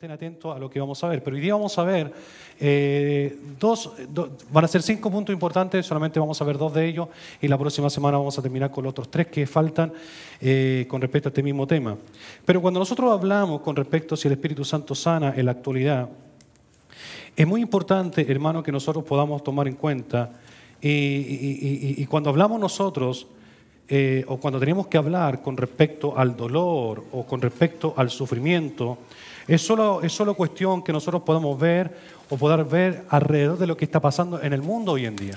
estén atentos a lo que vamos a ver. Pero hoy día vamos a ver van a ser 5 puntos importantes, solamente vamos a ver 2 de ellos y la próxima semana vamos a terminar con los otros 3 que faltan con respecto a este mismo tema. Pero cuando nosotros hablamos con respecto a si el Espíritu Santo sana en la actualidad, es muy importante, hermano, que nosotros podamos tomar en cuenta y cuando hablamos nosotros o cuando tenemos que hablar con respecto al dolor o con respecto al sufrimiento, es solo cuestión que nosotros podamos ver o poder ver alrededor de lo que está pasando en el mundo hoy en día.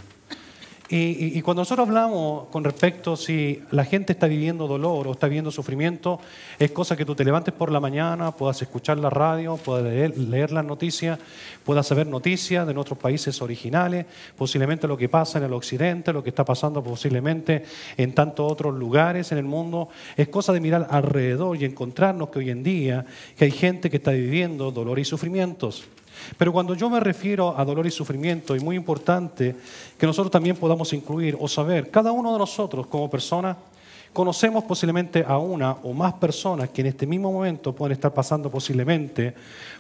Y cuando nosotros hablamos con respecto a si la gente está viviendo dolor o está viviendo sufrimiento, es cosa que tú te levantes por la mañana, puedas escuchar la radio, puedas leer las noticias, puedas saber noticias de nuestros países originales, posiblemente lo que pasa en el occidente, lo que está pasando posiblemente en tantos otros lugares en el mundo. Es cosa de mirar alrededor y encontrarnos que hoy en día que hay gente que está viviendo dolor y sufrimientos. Pero cuando yo me refiero a dolor y sufrimiento, es muy importante que nosotros también podamos incluir o saber, cada uno de nosotros como persona, conocemos posiblemente a una o más personas que en este mismo momento pueden estar pasando posiblemente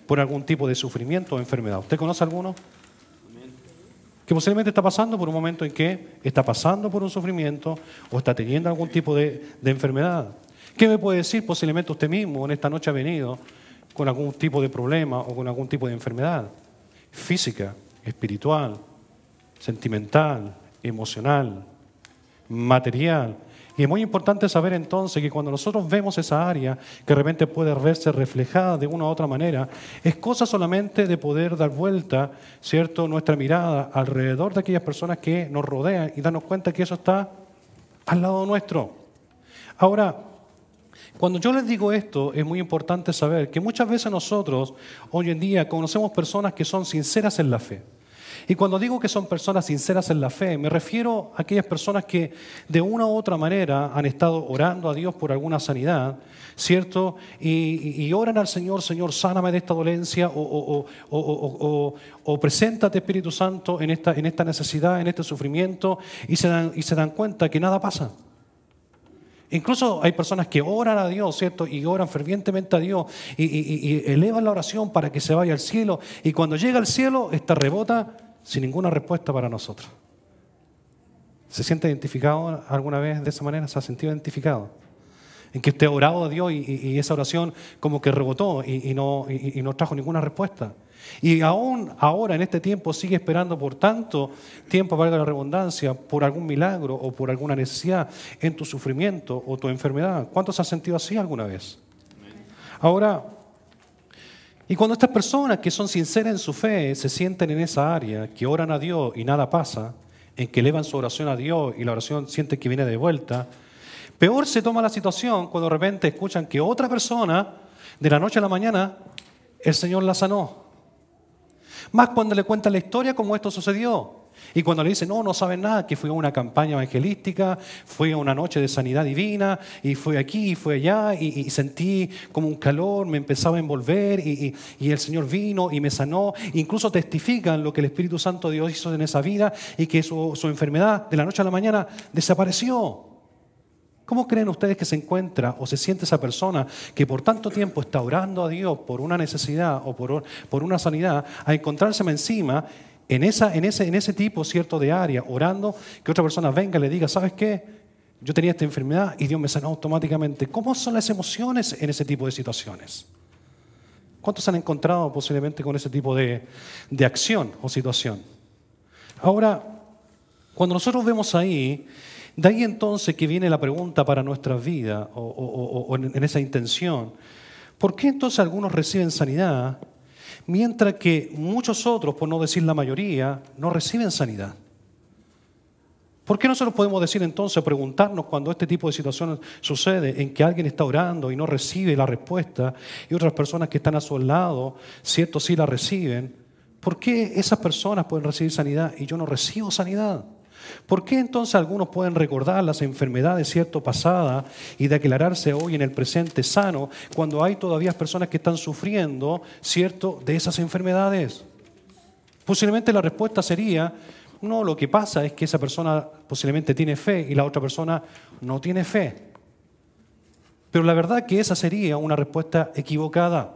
por algún tipo de sufrimiento o enfermedad. ¿Usted conoce alguno? Que posiblemente está pasando por un momento en que está pasando por un sufrimiento o está teniendo algún tipo de enfermedad. ¿Qué me puede decir posiblemente usted mismo en esta noche ha venido con algún tipo de problema o con algún tipo de enfermedad física, espiritual, sentimental, emocional, material? Y es muy importante saber entonces que cuando nosotros vemos esa área que de repente puede verse reflejada de una u otra manera, es cosa solamente de poder dar vuelta, ¿cierto?, nuestra mirada alrededor de aquellas personas que nos rodean y darnos cuenta que eso está al lado nuestro. Ahora, cuando yo les digo esto, es muy importante saber que muchas veces nosotros, hoy en día, conocemos personas que son sinceras en la fe. Y cuando digo que son personas sinceras en la fe, me refiero a aquellas personas que de una u otra manera han estado orando a Dios por alguna sanidad, ¿cierto? Y oran al Señor, Señor, sáname de esta dolencia, o preséntate, Espíritu Santo, en esta necesidad, en este sufrimiento, y se dan cuenta que nada pasa. Incluso hay personas que oran a Dios, ¿cierto? Y oran fervientemente a Dios y elevan la oración para que se vaya al cielo. Y cuando llega al cielo, esta rebota sin ninguna respuesta para nosotros. ¿Se siente identificado alguna vez de esa manera? ¿Se ha sentido identificado? En que usted ha orado a Dios y esa oración como que rebotó y no trajo ninguna respuesta. Y aún ahora, en este tiempo, sigue esperando por tanto tiempo, valga la redundancia, por algún milagro o por alguna necesidad en tu sufrimiento o tu enfermedad. ¿Cuántos se han sentido así alguna vez? Ahora, y cuando estas personas que son sinceras en su fe se sienten en esa área, que oran a Dios y nada pasa, en que elevan su oración a Dios y la oración siente que viene de vuelta, peor se toma la situación cuando de repente escuchan que otra persona, de la noche a la mañana, el Señor la sanó. Más cuando le cuentan la historia como esto sucedió. Y cuando le dicen, no saben nada, que fue una campaña evangelística, fue una noche de sanidad divina, y fue aquí y fue allá, y sentí como un calor, me empezaba a envolver, y el Señor vino y me sanó. Incluso testifican lo que el Espíritu Santo de Dios hizo en esa vida, y que su enfermedad de la noche a la mañana desapareció. ¿Cómo creen ustedes que se encuentra o se siente esa persona que por tanto tiempo está orando a Dios por una necesidad o por una sanidad, a encontrarse encima en ese tipo, cierto, de área, orando, que otra persona venga y le diga, ¿sabes qué? Yo tenía esta enfermedad y Dios me sanó automáticamente. ¿Cómo son las emociones en ese tipo de situaciones? ¿Cuántos se han encontrado posiblemente con ese tipo de acción o situación? Ahora, cuando nosotros vemos ahí, de ahí entonces que viene la pregunta para nuestras vidas o en esa intención. ¿Por qué entonces algunos reciben sanidad mientras que muchos otros, por no decir la mayoría, no reciben sanidad? ¿Por qué nosotros podemos decir entonces, preguntarnos cuando este tipo de situaciones sucede, en que alguien está orando y no recibe la respuesta y otras personas que están a su lado, cierto, sí la reciben? ¿Por qué esas personas pueden recibir sanidad y yo no recibo sanidad? ¿Por qué entonces algunos pueden recordar las enfermedades, cierto, pasadas y declararse hoy en el presente sano cuando hay todavía personas que están sufriendo, cierto, de esas enfermedades? Posiblemente la respuesta sería, no, lo que pasa es que esa persona posiblemente tiene fe y la otra persona no tiene fe. Pero la verdad que esa sería una respuesta equivocada.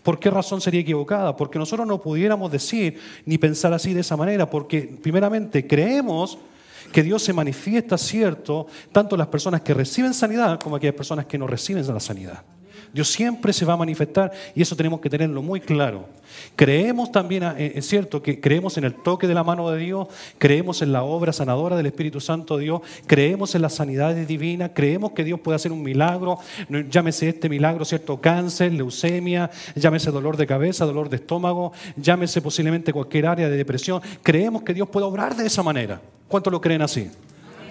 ¿Por qué razón sería equivocada? Porque nosotros no pudiéramos decir ni pensar así de esa manera, porque primeramente creemos que Dios se manifiesta, cierto, tanto en las personas que reciben sanidad como en aquellas personas que no reciben la sanidad. Dios siempre se va a manifestar y eso tenemos que tenerlo muy claro. Creemos también, es cierto, que creemos en el toque de la mano de Dios, creemos en la obra sanadora del Espíritu Santo de Dios, creemos en la sanidad divina, creemos que Dios puede hacer un milagro, llámese este milagro, cierto, cáncer, leucemia, llámese dolor de cabeza, dolor de estómago, llámese posiblemente cualquier área de depresión. Creemos que Dios puede obrar de esa manera. ¿Cuántos lo creen así?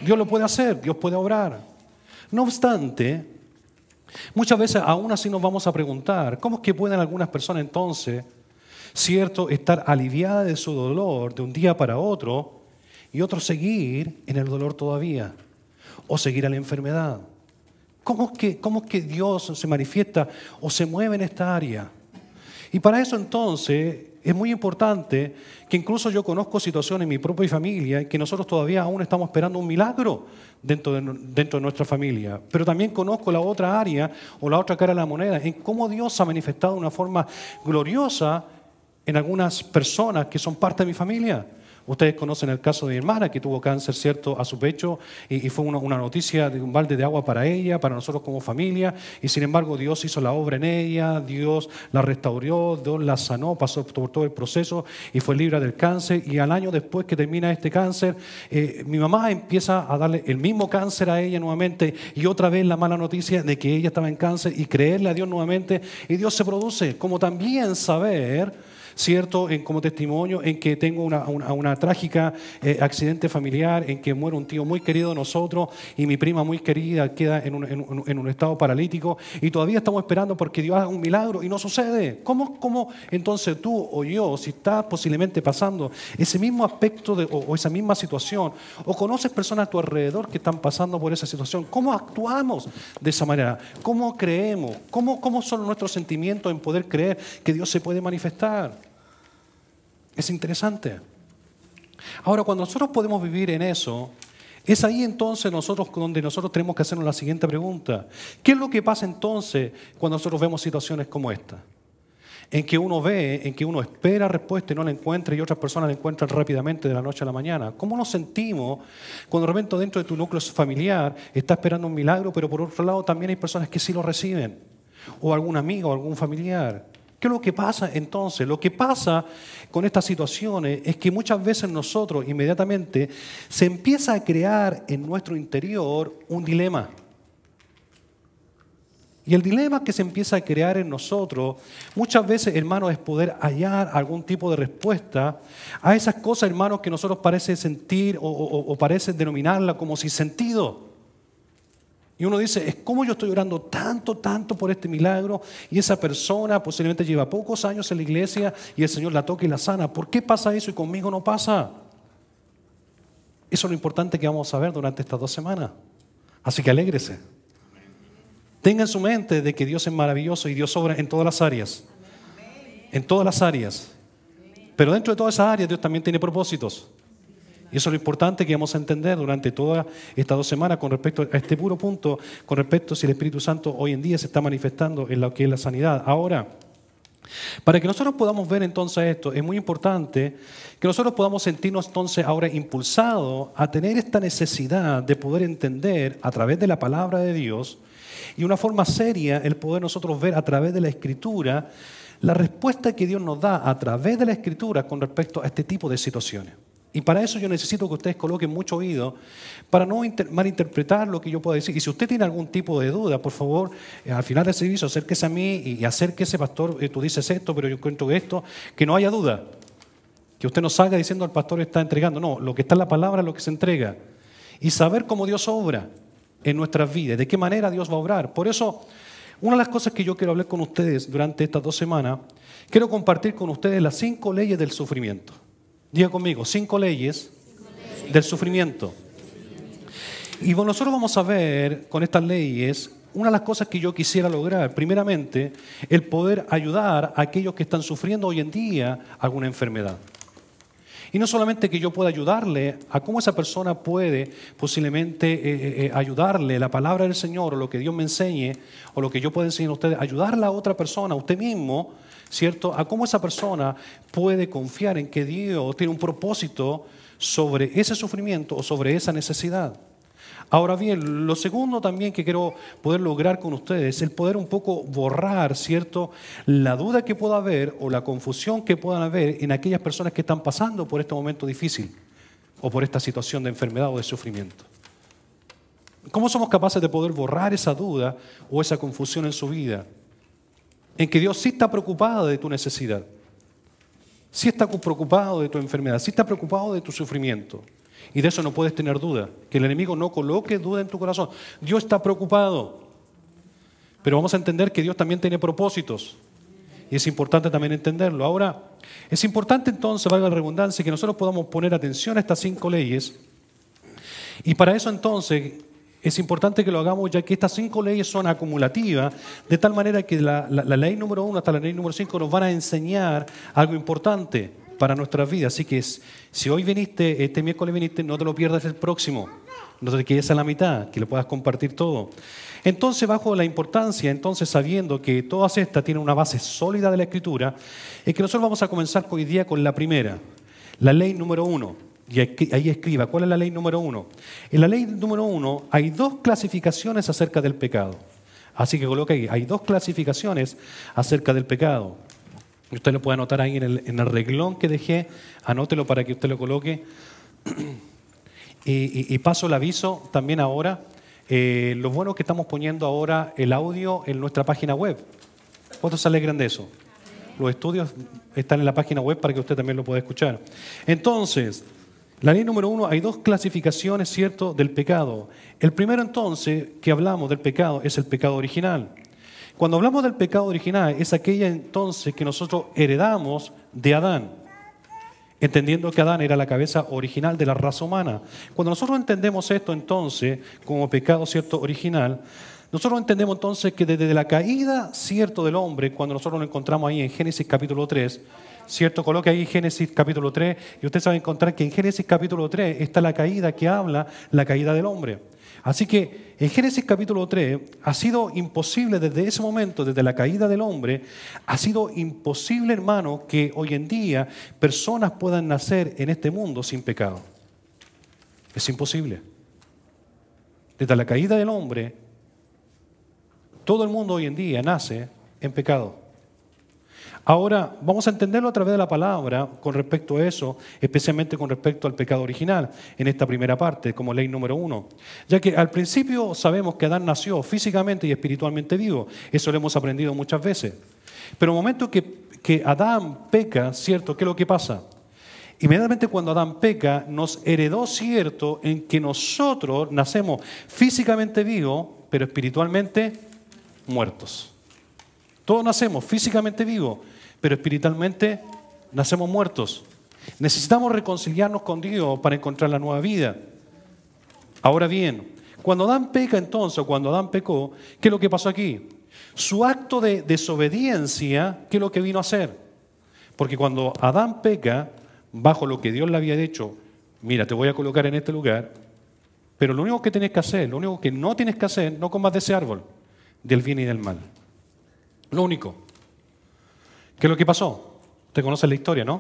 Dios lo puede hacer, Dios puede obrar. No obstante, muchas veces aún así nos vamos a preguntar, ¿cómo es que pueden algunas personas entonces, cierto, estar aliviadas de su dolor de un día para otro y otros seguir en el dolor todavía o seguir a la enfermedad? ¿Cómo es que Dios se manifiesta o se mueve en esta área? Y para eso entonces es muy importante que incluso yo conozco situaciones en mi propia familia en que nosotros todavía aún estamos esperando un milagro dentro de nuestra familia. Pero también conozco la otra área o la otra cara de la moneda, en cómo Dios ha manifestado de una forma gloriosa en algunas personas que son parte de mi familia. Ustedes conocen el caso de mi hermana que tuvo cáncer, cierto, a su pecho y fue una noticia de un balde de agua para ella, para nosotros como familia, y sin embargo Dios hizo la obra en ella, Dios la restauró, Dios la sanó, pasó por todo el proceso y fue libre del cáncer. Y al año después que termina este cáncer, mi mamá empieza a darle el mismo cáncer a ella nuevamente y otra vez la mala noticia de que ella estaba en cáncer y creerle a Dios nuevamente, y Dios se produce, como también saber, cierto, como testimonio en que tengo una trágica accidente familiar en que muere un tío muy querido de nosotros y mi prima muy querida queda en un estado paralítico y todavía estamos esperando porque Dios haga un milagro y no sucede. ¿Cómo entonces tú o yo, si estás posiblemente pasando ese mismo aspecto o esa misma situación o conoces personas a tu alrededor que están pasando por esa situación, cómo actuamos de esa manera? ¿Cómo creemos? ¿Cómo son nuestros sentimientos en poder creer que Dios se puede manifestar? Es interesante. Ahora, cuando nosotros podemos vivir en eso, es ahí entonces donde nosotros tenemos que hacernos la siguiente pregunta. ¿Qué es lo que pasa entonces cuando nosotros vemos situaciones como esta? En que uno espera respuesta y no la encuentra y otras personas la encuentran rápidamente de la noche a la mañana. ¿Cómo nos sentimos cuando de repente dentro de tu núcleo familiar está esperando un milagro, pero por otro lado también hay personas que sí lo reciben? O algún amigo o algún familiar. ¿Qué es lo que pasa entonces? Lo que pasa con estas situaciones es que muchas veces nosotros inmediatamente se empieza a crear en nuestro interior un dilema. Y el dilema que se empieza a crear en nosotros, muchas veces, hermanos, es poder hallar algún tipo de respuesta a esas cosas, hermanos, que nosotros parece sentir o parece denominarla como sin sentido. Y uno dice, es como yo estoy orando tanto por este milagro y esa persona posiblemente lleva pocos años en la iglesia y el Señor la toca y la sana. ¿Por qué pasa eso y conmigo no pasa? Eso es lo importante que vamos a ver durante estas 2 semanas. Así que alégrese. Tenga en su mente de que Dios es maravilloso y Dios obra en todas las áreas. En todas las áreas. Pero dentro de todas esas áreas Dios también tiene propósitos. Y eso es lo importante que vamos a entender durante todas estas 2 semanas con respecto a este puro punto, con respecto a si el Espíritu Santo hoy en día se está manifestando en lo que es la sanidad. Ahora, para que nosotros podamos ver entonces esto, es muy importante que nosotros podamos sentirnos entonces ahora impulsados a tener esta necesidad de poder entender a través de la palabra de Dios y una forma seria el poder nosotros ver a través de la Escritura la respuesta que Dios nos da a través de la Escritura con respecto a este tipo de situaciones. Y para eso yo necesito que ustedes coloquen mucho oído para no malinterpretar lo que yo pueda decir. Y si usted tiene algún tipo de duda, por favor, al final del servicio acérquese a mí y acérquese, pastor, tú dices esto, pero yo encuentro esto, que no haya duda. Que usted no salga diciendo al pastor está entregando. No, lo que está en la palabra es lo que se entrega. Y saber cómo Dios obra en nuestras vidas, de qué manera Dios va a obrar. Por eso, una de las cosas que yo quiero hablar con ustedes durante estas 2 semanas, quiero compartir con ustedes las 5 leyes del sufrimiento. Diga conmigo, 5 leyes del sufrimiento. Y bueno, nosotros vamos a ver con estas leyes una de las cosas que yo quisiera lograr. Primeramente, el poder ayudar a aquellos que están sufriendo hoy en día alguna enfermedad. Y no solamente que yo pueda ayudarle a cómo esa persona puede posiblemente ayudarle, la palabra del Señor o lo que Dios me enseñe o lo que yo pueda enseñar a ustedes, ayudarle a otra persona, a usted mismo, ¿cierto? A cómo esa persona puede confiar en que Dios tiene un propósito sobre ese sufrimiento o sobre esa necesidad. Ahora bien, lo segundo también que quiero poder lograr con ustedes es el poder un poco borrar, ¿cierto?, la duda que pueda haber o la confusión que puedan haber en aquellas personas que están pasando por este momento difícil o por esta situación de enfermedad o de sufrimiento. ¿Cómo somos capaces de poder borrar esa duda o esa confusión en su vida? En que Dios sí está preocupado de tu necesidad, sí está preocupado de tu enfermedad, sí está preocupado de tu sufrimiento. Y de eso no puedes tener duda, que el enemigo no coloque duda en tu corazón. Dios está preocupado, pero vamos a entender que Dios también tiene propósitos y es importante también entenderlo. Ahora, es importante entonces, valga la redundancia, que nosotros podamos poner atención a estas 5 leyes y para eso entonces es importante que lo hagamos ya que estas 5 leyes son acumulativas, de tal manera que la ley número 1 hasta la ley número 5 nos van a enseñar algo importante para nuestras vidas. Así que si hoy viniste, este miércoles viniste, no te lo pierdas el próximo. No te quedes a la mitad, que lo puedas compartir todo. Entonces, bajo la importancia, entonces sabiendo que todas estas tienen una base sólida de la Escritura, es que nosotros vamos a comenzar hoy día con la primera, la ley número 1. Y ahí escriba, ¿cuál es la ley número 1? En la ley número 1 hay 2 clasificaciones acerca del pecado. Así que coloca ahí, hay 2 clasificaciones acerca del pecado. Usted lo puede anotar ahí en el reglón que dejé, anótelo para que usted lo coloque. Y paso el aviso también ahora. Lo bueno es que estamos poniendo ahora el audio en nuestra página web. ¿Cuántos se alegran de eso? Los estudios están en la página web para que usted también lo pueda escuchar. Entonces, la ley número 1, hay 2 clasificaciones, ¿cierto?, del pecado. El primero entonces que hablamos del pecado es el pecado original. Cuando hablamos del pecado original, es aquella entonces que nosotros heredamos de Adán, entendiendo que Adán era la cabeza original de la raza humana. Cuando nosotros entendemos esto entonces como pecado, ¿cierto?, original, nosotros entendemos entonces que desde la caída, ¿cierto?, del hombre, cuando nosotros lo encontramos ahí en Génesis capítulo 3, ¿cierto? Coloque ahí Génesis capítulo 3 y usted se va a encontrar que en Génesis capítulo 3 está la caída que habla, la caída del hombre. Así que en Génesis capítulo 3 ha sido imposible desde ese momento, desde la caída del hombre, ha sido imposible, hermano, que hoy en día personas puedan nacer en este mundo sin pecado. Es imposible. Desde la caída del hombre, todo el mundo hoy en día nace en pecado. Ahora, vamos a entenderlo a través de la palabra con respecto a eso, especialmente con respecto al pecado original, en esta primera parte, como ley número 1. Ya que al principio sabemos que Adán nació físicamente y espiritualmente vivo, eso lo hemos aprendido muchas veces. Pero en el momento que Adán peca, ¿cierto? ¿Qué es lo que pasa? Inmediatamente cuando Adán peca, nos heredó, ¿cierto?, en que nosotros nacemos físicamente vivos, pero espiritualmente muertos. Todos nacemos físicamente vivos, pero espiritualmente nacemos muertos. Necesitamos reconciliarnos con Dios para encontrar la nueva vida. Ahora bien, cuando Adán peca entonces, o cuando Adán pecó, ¿qué es lo que pasó aquí? Su acto de desobediencia, ¿qué es lo que vino a hacer? Porque cuando Adán peca, bajo lo que Dios le había dicho, mira, te voy a colocar en este lugar, pero lo único que tienes que hacer, lo único que no tienes que hacer, no comas de ese árbol, del bien y del mal. Lo único. ¿Qué es lo que pasó? Usted conoce la historia, ¿no?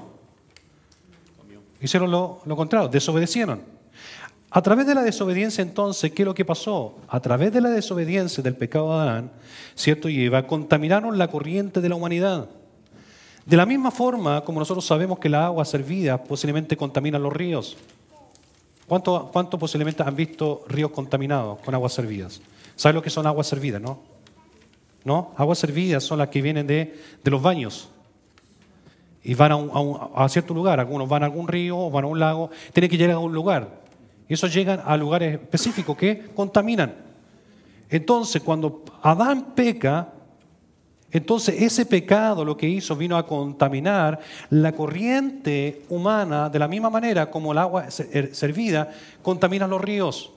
Hicieron lo contrario, desobedecieron. A través de la desobediencia entonces, ¿qué es lo que pasó? A través de la desobediencia del pecado de Adán, ¿cierto? Y Eva, contaminaron la corriente de la humanidad. De la misma forma como nosotros sabemos que las aguas servidas posiblemente contaminan los ríos. ¿Cuánto posiblemente han visto ríos contaminados con aguas servidas? ¿Saben lo que son aguas servidas, no? ¿No? Aguas servidas son las que vienen de los baños y van a cierto lugar. Algunos van a algún río o van a un lago, tienen que llegar a un lugar y esos llegan a lugares específicos que contaminan. Entonces cuando Adán peca, entonces ese pecado lo que hizo vino a contaminar la corriente humana de la misma manera como el agua servida contamina los ríos.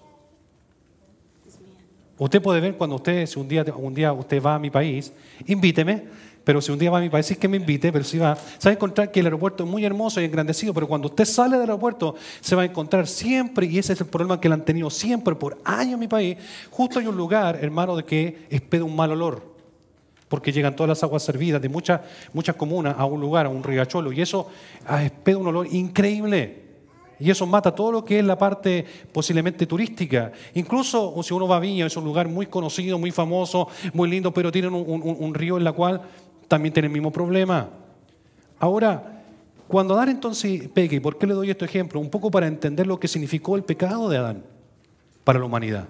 Usted puede ver cuando usted, si un día usted va a mi país, invíteme, pero si un día va a mi país, es que me invite, pero si va, se va a encontrar que el aeropuerto es muy hermoso y engrandecido, pero cuando usted sale del aeropuerto, se va a encontrar siempre, y ese es el problema que le han tenido siempre por años en mi país, justo hay un lugar, hermano, de que expede un mal olor, porque llegan todas las aguas servidas de muchas comunas a un lugar, a un riachuelo, y eso expede un olor increíble. Y eso mata todo lo que es la parte posiblemente turística. Incluso si uno va a Viña, es un lugar muy conocido, muy famoso, muy lindo, pero tienen un río en la cual también tienen el mismo problema. Ahora, cuando Adán entonces peca, ¿y por qué le doy este ejemplo? Un poco para entender lo que significó el pecado de Adán para la humanidad.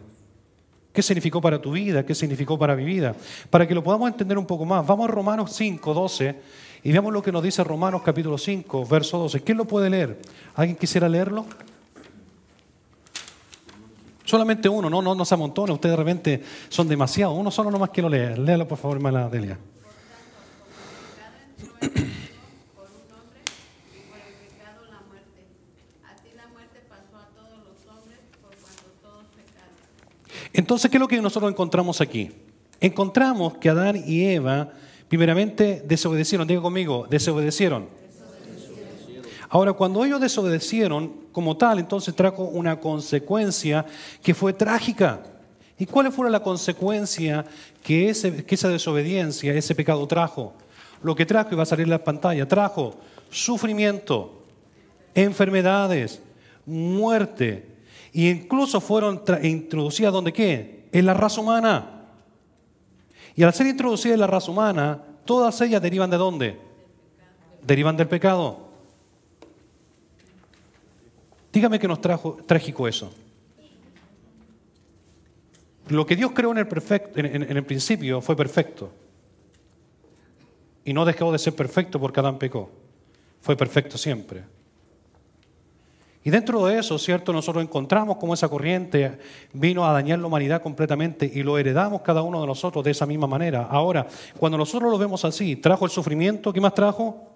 ¿Qué significó para tu vida? ¿Qué significó para mi vida? Para que lo podamos entender un poco más. Vamos a Romanos 5, 12 y veamos lo que nos dice Romanos capítulo 5, verso 12. ¿Quién lo puede leer? ¿Alguien quisiera leerlo? Solamente uno, no se amontone. Ustedes de repente son demasiados. Uno solo nomás que lo lea. Léalo por favor, hermana Delia. Entonces, ¿qué es lo que nosotros encontramos aquí? Encontramos que Adán y Eva, primeramente, desobedecieron. Diga conmigo, desobedecieron. Ahora, cuando ellos desobedecieron, como tal, entonces trajo una consecuencia que fue trágica. ¿Y cuál fue la consecuencia que esa desobediencia, ese pecado trajo? Lo que trajo, y va a salir en la pantalla, trajo sufrimiento, enfermedades, muerte. Y incluso fueron introducidas, ¿dónde qué? En la raza humana. Y al ser introducidas en la raza humana, todas ellas derivan ¿de dónde? Derivan del pecado. Dígame que nos trajo trágico eso. Lo que Dios creó en el principio fue perfecto. Y no dejó de ser perfecto porque Adán pecó. Fue perfecto siempre. Y dentro de eso, ¿cierto? Nosotros encontramos cómo esa corriente vino a dañar la humanidad completamente y lo heredamos cada uno de nosotros de esa misma manera. Ahora, cuando nosotros lo vemos así, trajo el sufrimiento, ¿qué más trajo?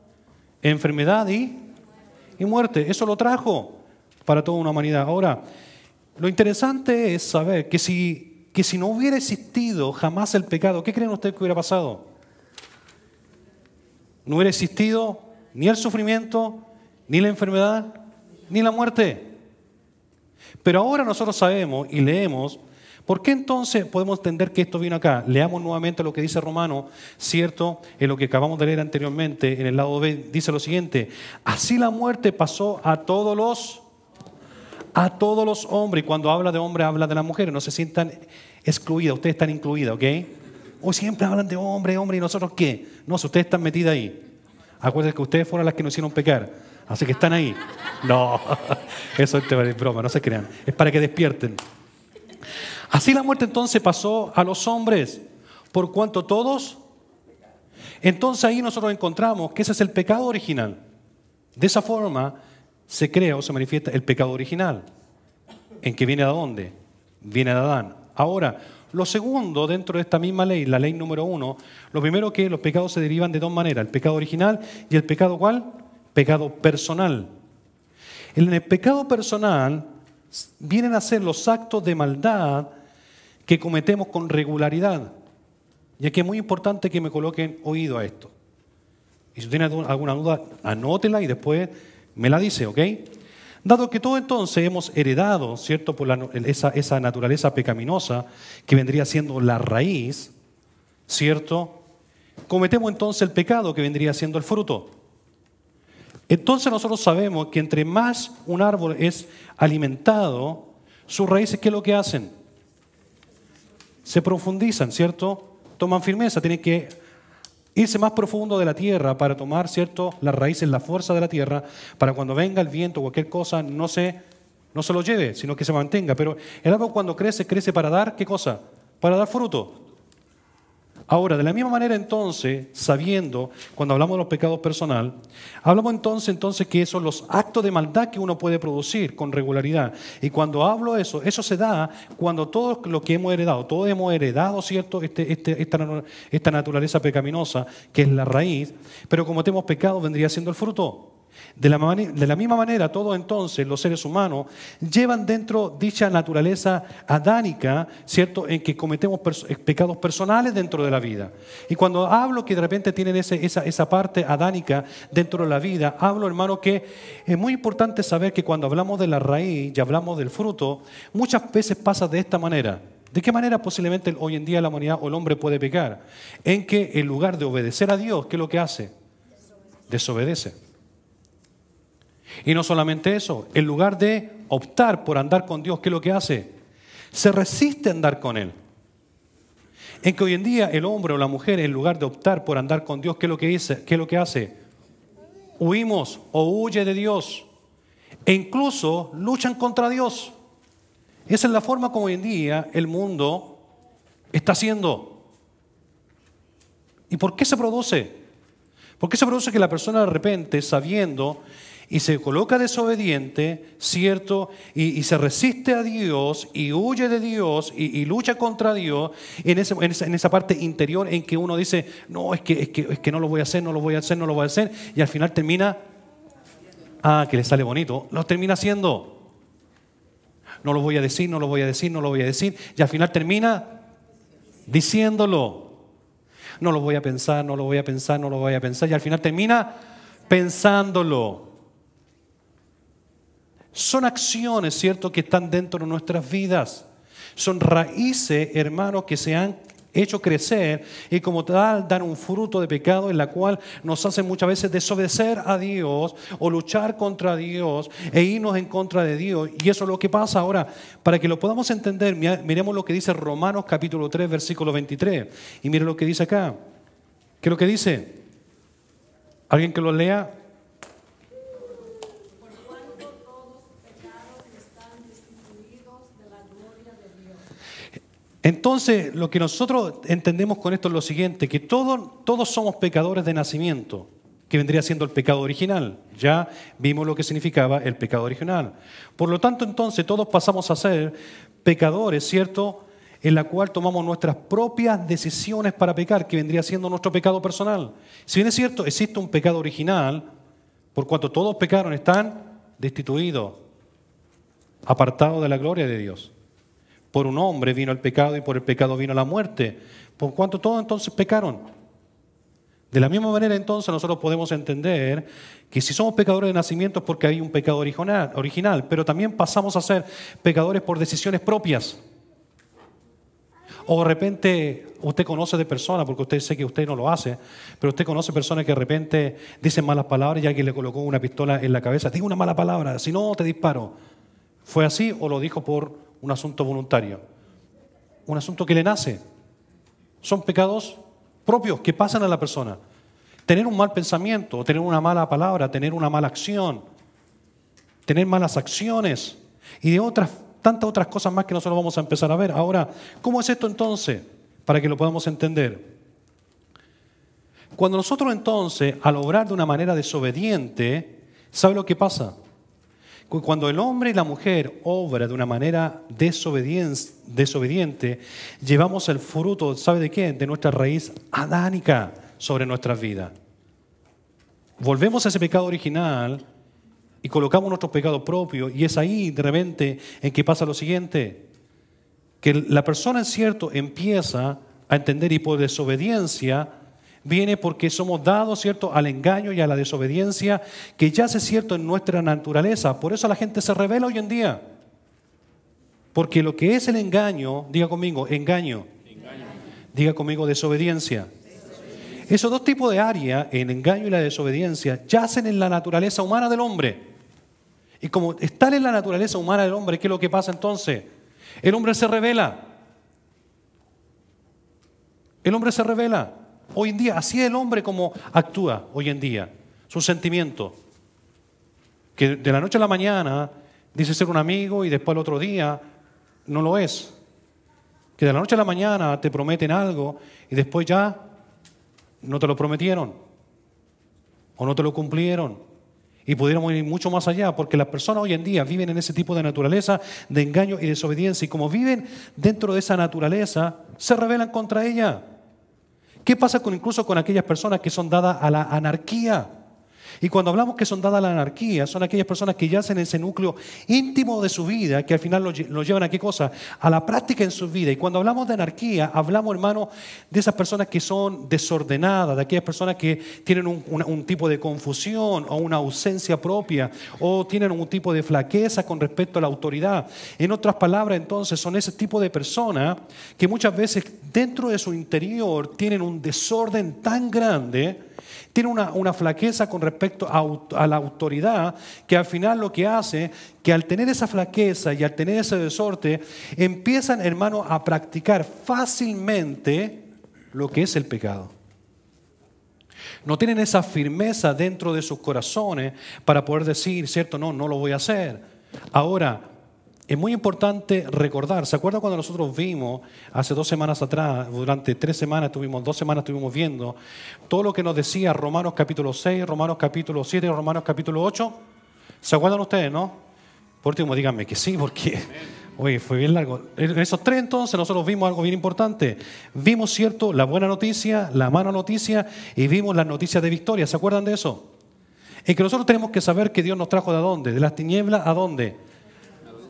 Enfermedad y muerte. Eso lo trajo para toda una humanidad. Ahora, lo interesante es saber que si no hubiera existido jamás el pecado, ¿qué creen ustedes que hubiera pasado? No hubiera existido ni el sufrimiento, ni la enfermedad, ni la muerte. Pero ahora nosotros sabemos y leemos, ¿por qué entonces podemos entender que esto vino acá? Leamos nuevamente lo que dice Romano, ¿cierto? En lo que acabamos de leer anteriormente, en el lado B, dice lo siguiente: así la muerte pasó a todos los hombres. Y cuando habla de hombre, habla de las mujeres. No se sientan excluidas, ustedes están incluidas, ¿ok? Hoy siempre hablan de hombre, ¿y nosotros qué? No, si ustedes están metidas ahí. Acuérdense que ustedes fueron las que nos hicieron pecar. Así que están ahí. No, eso es broma, no se crean. Es para que despierten. Así la muerte entonces pasó a los hombres, por cuanto todos. Entonces ahí nosotros encontramos que ese es el pecado original. De esa forma se crea o se manifiesta el pecado original. ¿En que viene de dónde? Viene de Adán. Ahora, lo segundo dentro de esta misma ley, la ley número 1, lo primero que los pecados se derivan de dos maneras: el pecado original y el pecado ¿cuál? Pecado personal. En el pecado personal vienen a ser los actos de maldad que cometemos con regularidad. Y aquí es muy importante que me coloquen oído a esto. Y si tienen alguna duda, anótela y después me la dice, ¿ok? Dado que todo entonces hemos heredado, ¿cierto?, por esa naturaleza pecaminosa que vendría siendo la raíz, ¿cierto? Cometemos entonces el pecado que vendría siendo el fruto. Entonces nosotros sabemos que entre más un árbol es alimentado, sus raíces, ¿qué es lo que hacen? Se profundizan, ¿cierto? Toman firmeza, tienen que irse más profundo de la tierra para tomar, ¿cierto?, las raíces, la fuerza de la tierra, para cuando venga el viento o cualquier cosa no se lo lleve, sino que se mantenga. Pero el árbol cuando crece, crece para dar, ¿qué cosa? Para dar fruto. Ahora, de la misma manera entonces, sabiendo, cuando hablamos de los pecados personal, hablamos entonces que esos son los actos de maldad que uno puede producir con regularidad. Y cuando hablo de eso, eso se da cuando todo lo que hemos heredado, todos hemos heredado, ¿cierto?, esta naturaleza pecaminosa, que es la raíz, pero como tenemos pecado, vendría siendo el fruto. De la misma manera, todos entonces, los seres humanos, llevan dentro dicha naturaleza adánica, ¿cierto?, en que cometemos pecados personales dentro de la vida. Y cuando hablo que de repente tienen esa parte adánica dentro de la vida, hablo, hermano, que es muy importante saber que cuando hablamos de la raíz y hablamos del fruto, muchas veces pasa de esta manera. ¿De qué manera posiblemente hoy en día la humanidad o el hombre puede pecar? En que en lugar de obedecer a Dios, ¿qué es lo que hace? Desobedece. Y no solamente eso, en lugar de optar por andar con Dios, ¿qué es lo que hace? Se resiste a andar con Él. En que hoy en día el hombre o la mujer, en lugar de optar por andar con Dios, ¿qué es lo que dice? ¿Qué es lo que hace? Huimos o huye de Dios. E incluso luchan contra Dios. Esa es la forma como hoy en día el mundo está haciendo. ¿Y por qué se produce? ¿Por qué se produce que la persona de repente, sabiendo y se coloca desobediente, ¿cierto? Y se resiste a Dios y huye de Dios y lucha contra Dios en esa parte interior en que uno dice, no, es que no lo voy a hacer, no lo voy a hacer, no lo voy a hacer, y al final termina, que le sale bonito, lo termina haciendo. No lo voy a decir, no lo voy a decir, no lo voy a decir, y al final termina diciéndolo. No lo voy a pensar, no lo voy a pensar, no lo voy a pensar, y al final termina pensándolo. Son acciones, ¿cierto?, que están dentro de nuestras vidas. Son raíces, hermanos, que se han hecho crecer y como tal dan un fruto de pecado en la cual nos hacen muchas veces desobedecer a Dios o luchar contra Dios e irnos en contra de Dios. Y eso es lo que pasa ahora. Para que lo podamos entender, miremos lo que dice Romanos capítulo 3, versículo 23. Y mire lo que dice acá. ¿Qué es lo que dice? ¿Alguien que lo lea? Entonces, lo que nosotros entendemos con esto es lo siguiente, que todos somos pecadores de nacimiento, que vendría siendo el pecado original. Ya vimos lo que significaba el pecado original. Por lo tanto, entonces, todos pasamos a ser pecadores, ¿cierto?, en la cual tomamos nuestras propias decisiones para pecar, que vendría siendo nuestro pecado personal. Si bien es cierto, existe un pecado original, por cuanto todos pecaron, están destituidos, apartados de la gloria de Dios. Por un hombre vino el pecado y por el pecado vino la muerte. Por cuanto todos entonces pecaron. De la misma manera entonces nosotros podemos entender que si somos pecadores de nacimiento es porque hay un pecado original, pero también pasamos a ser pecadores por decisiones propias. O de repente usted conoce de personas, porque usted sé que usted no lo hace, pero usted conoce personas que de repente dicen malas palabras y alguien le colocó una pistola en la cabeza. Diga una mala palabra, si no te disparo. ¿Fue así o lo dijo por un asunto voluntario? Un asunto que le nace. Son pecados propios que pasan a la persona. Tener un mal pensamiento, tener una mala palabra, tener una mala acción, tener malas acciones y de tantas otras cosas más que nosotros vamos a empezar a ver. Ahora, ¿cómo es esto entonces? Para que lo podamos entender. Cuando nosotros entonces, al obrar de una manera desobediente, ¿sabe lo que pasa? Cuando el hombre y la mujer obran de una manera desobediente, llevamos el fruto, ¿sabe de qué? De nuestra raíz adánica sobre nuestras vidas. Volvemos a ese pecado original y colocamos nuestro pecado propio, y es ahí de repente en que pasa lo siguiente, que la persona en cierto empieza a entender, y por desobediencia viene porque somos dados, ¿cierto?, al engaño y a la desobediencia que yace, ¿cierto?, en nuestra naturaleza. Por eso la gente se rebela hoy en día. Porque lo que es el engaño, diga conmigo, engaño. Diga conmigo, desobediencia. Esos dos tipos de áreas, el engaño y la desobediencia, yacen en la naturaleza humana del hombre. Y como están en la naturaleza humana del hombre, ¿qué es lo que pasa entonces? El hombre se rebela. El hombre se rebela. Hoy en día, así es el hombre como actúa hoy en día. Sus sentimientos. Que de la noche a la mañana dice ser un amigo y después al otro día no lo es. Que de la noche a la mañana te prometen algo y después ya no te lo prometieron. O no te lo cumplieron. Y pudiéramos ir mucho más allá, porque las personas hoy en día viven en ese tipo de naturaleza de engaño y desobediencia. Y como viven dentro de esa naturaleza, se rebelan contra ella. ¿Qué pasa incluso con aquellas personas que son dadas a la anarquía? Y cuando hablamos que son dadas a la anarquía, son aquellas personas que yacen en ese núcleo íntimo de su vida, que al final lo llevan a qué cosa? A la práctica en su vida. Y cuando hablamos de anarquía, hablamos, hermano, de esas personas que son desordenadas, de aquellas personas que tienen un tipo de confusión o una ausencia propia, o tienen un tipo de flaqueza con respecto a la autoridad. En otras palabras, entonces, son ese tipo de personas que muchas veces dentro de su interior tienen un desorden tan grande, tiene una flaqueza con respecto a la autoridad, que al final lo que hace, que al tener esa flaqueza y al tener ese desorden, empiezan, hermano, a practicar fácilmente lo que es el pecado. No tienen esa firmeza dentro de sus corazones para poder decir, cierto, no lo voy a hacer. Ahora, es muy importante recordar, ¿se acuerdan cuando nosotros vimos hace 2 semanas atrás, durante 2 semanas estuvimos viendo todo lo que nos decía Romanos capítulo 6, Romanos capítulo 7 y Romanos capítulo 8? ¿Se acuerdan ustedes, no? Por último, díganme que sí, porque oye, fue bien largo. En esos 3 entonces nosotros vimos algo bien importante. Vimos, cierto, la buena noticia, la mala noticia y vimos las noticias de victoria. ¿Se acuerdan de eso? En que nosotros tenemos que saber que Dios nos trajo ¿de dónde? ¿De las tinieblas a dónde?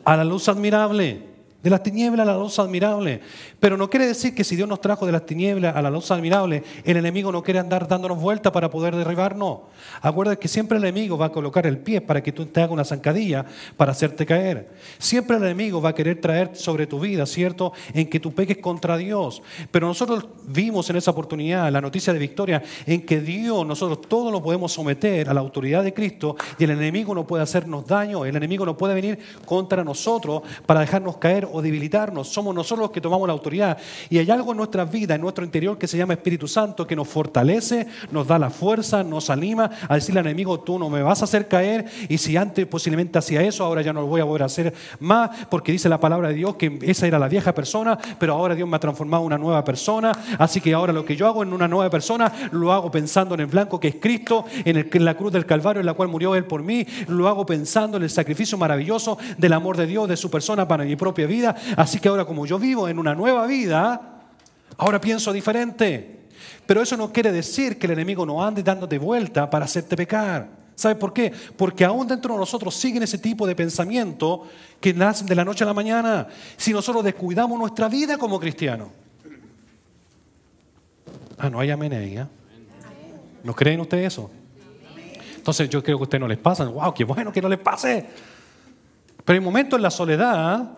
A la luz admirable. De las tinieblas a la luz admirable. Pero no quiere decir que si Dios nos trajo de las tinieblas a la luz admirable, el enemigo no quiere andar dándonos vueltas para poder derribarnos. Acuérdate que siempre el enemigo va a colocar el pie para que tú te hagas una zancadilla para hacerte caer. Siempre el enemigo va a querer traer sobre tu vida, ¿cierto?, en que tú peques contra Dios. Pero nosotros vimos en esa oportunidad la noticia de victoria en que Dios, nosotros todos lo podemos someter a la autoridad de Cristo y el enemigo no puede hacernos daño, el enemigo no puede venir contra nosotros para dejarnos caer o debilitarnos. Somos nosotros los que tomamos la autoridad. Y hay algo en nuestras vidas, en nuestro interior, que se llama Espíritu Santo, que nos fortalece, nos da la fuerza, nos anima a decirle al enemigo, tú no me vas a hacer caer, y si antes posiblemente hacía eso, ahora ya no lo voy a poder hacer más, porque dice la palabra de Dios que esa era la vieja persona, pero ahora Dios me ha transformado en una nueva persona, así que ahora lo que yo hago en una nueva persona, lo hago pensando en el blanco que es Cristo, en la cruz del Calvario en la cual murió Él por mí, lo hago pensando en el sacrificio maravilloso del amor de Dios, de su persona para mi propia vida. Así que ahora, como yo vivo en una nueva vida, ahora pienso diferente. Pero eso no quiere decir que el enemigo no ande dándote vuelta para hacerte pecar. ¿Sabe por qué? Porque aún dentro de nosotros siguen ese tipo de pensamiento que nacen de la noche a la mañana si nosotros descuidamos nuestra vida como cristianos. No hay amén ahí, ¿eh? ¿No creen ustedes eso? Entonces yo creo que a ustedes no les pasa. ¡Wow! ¡Qué bueno que no les pase! Pero hay momentos en la soledad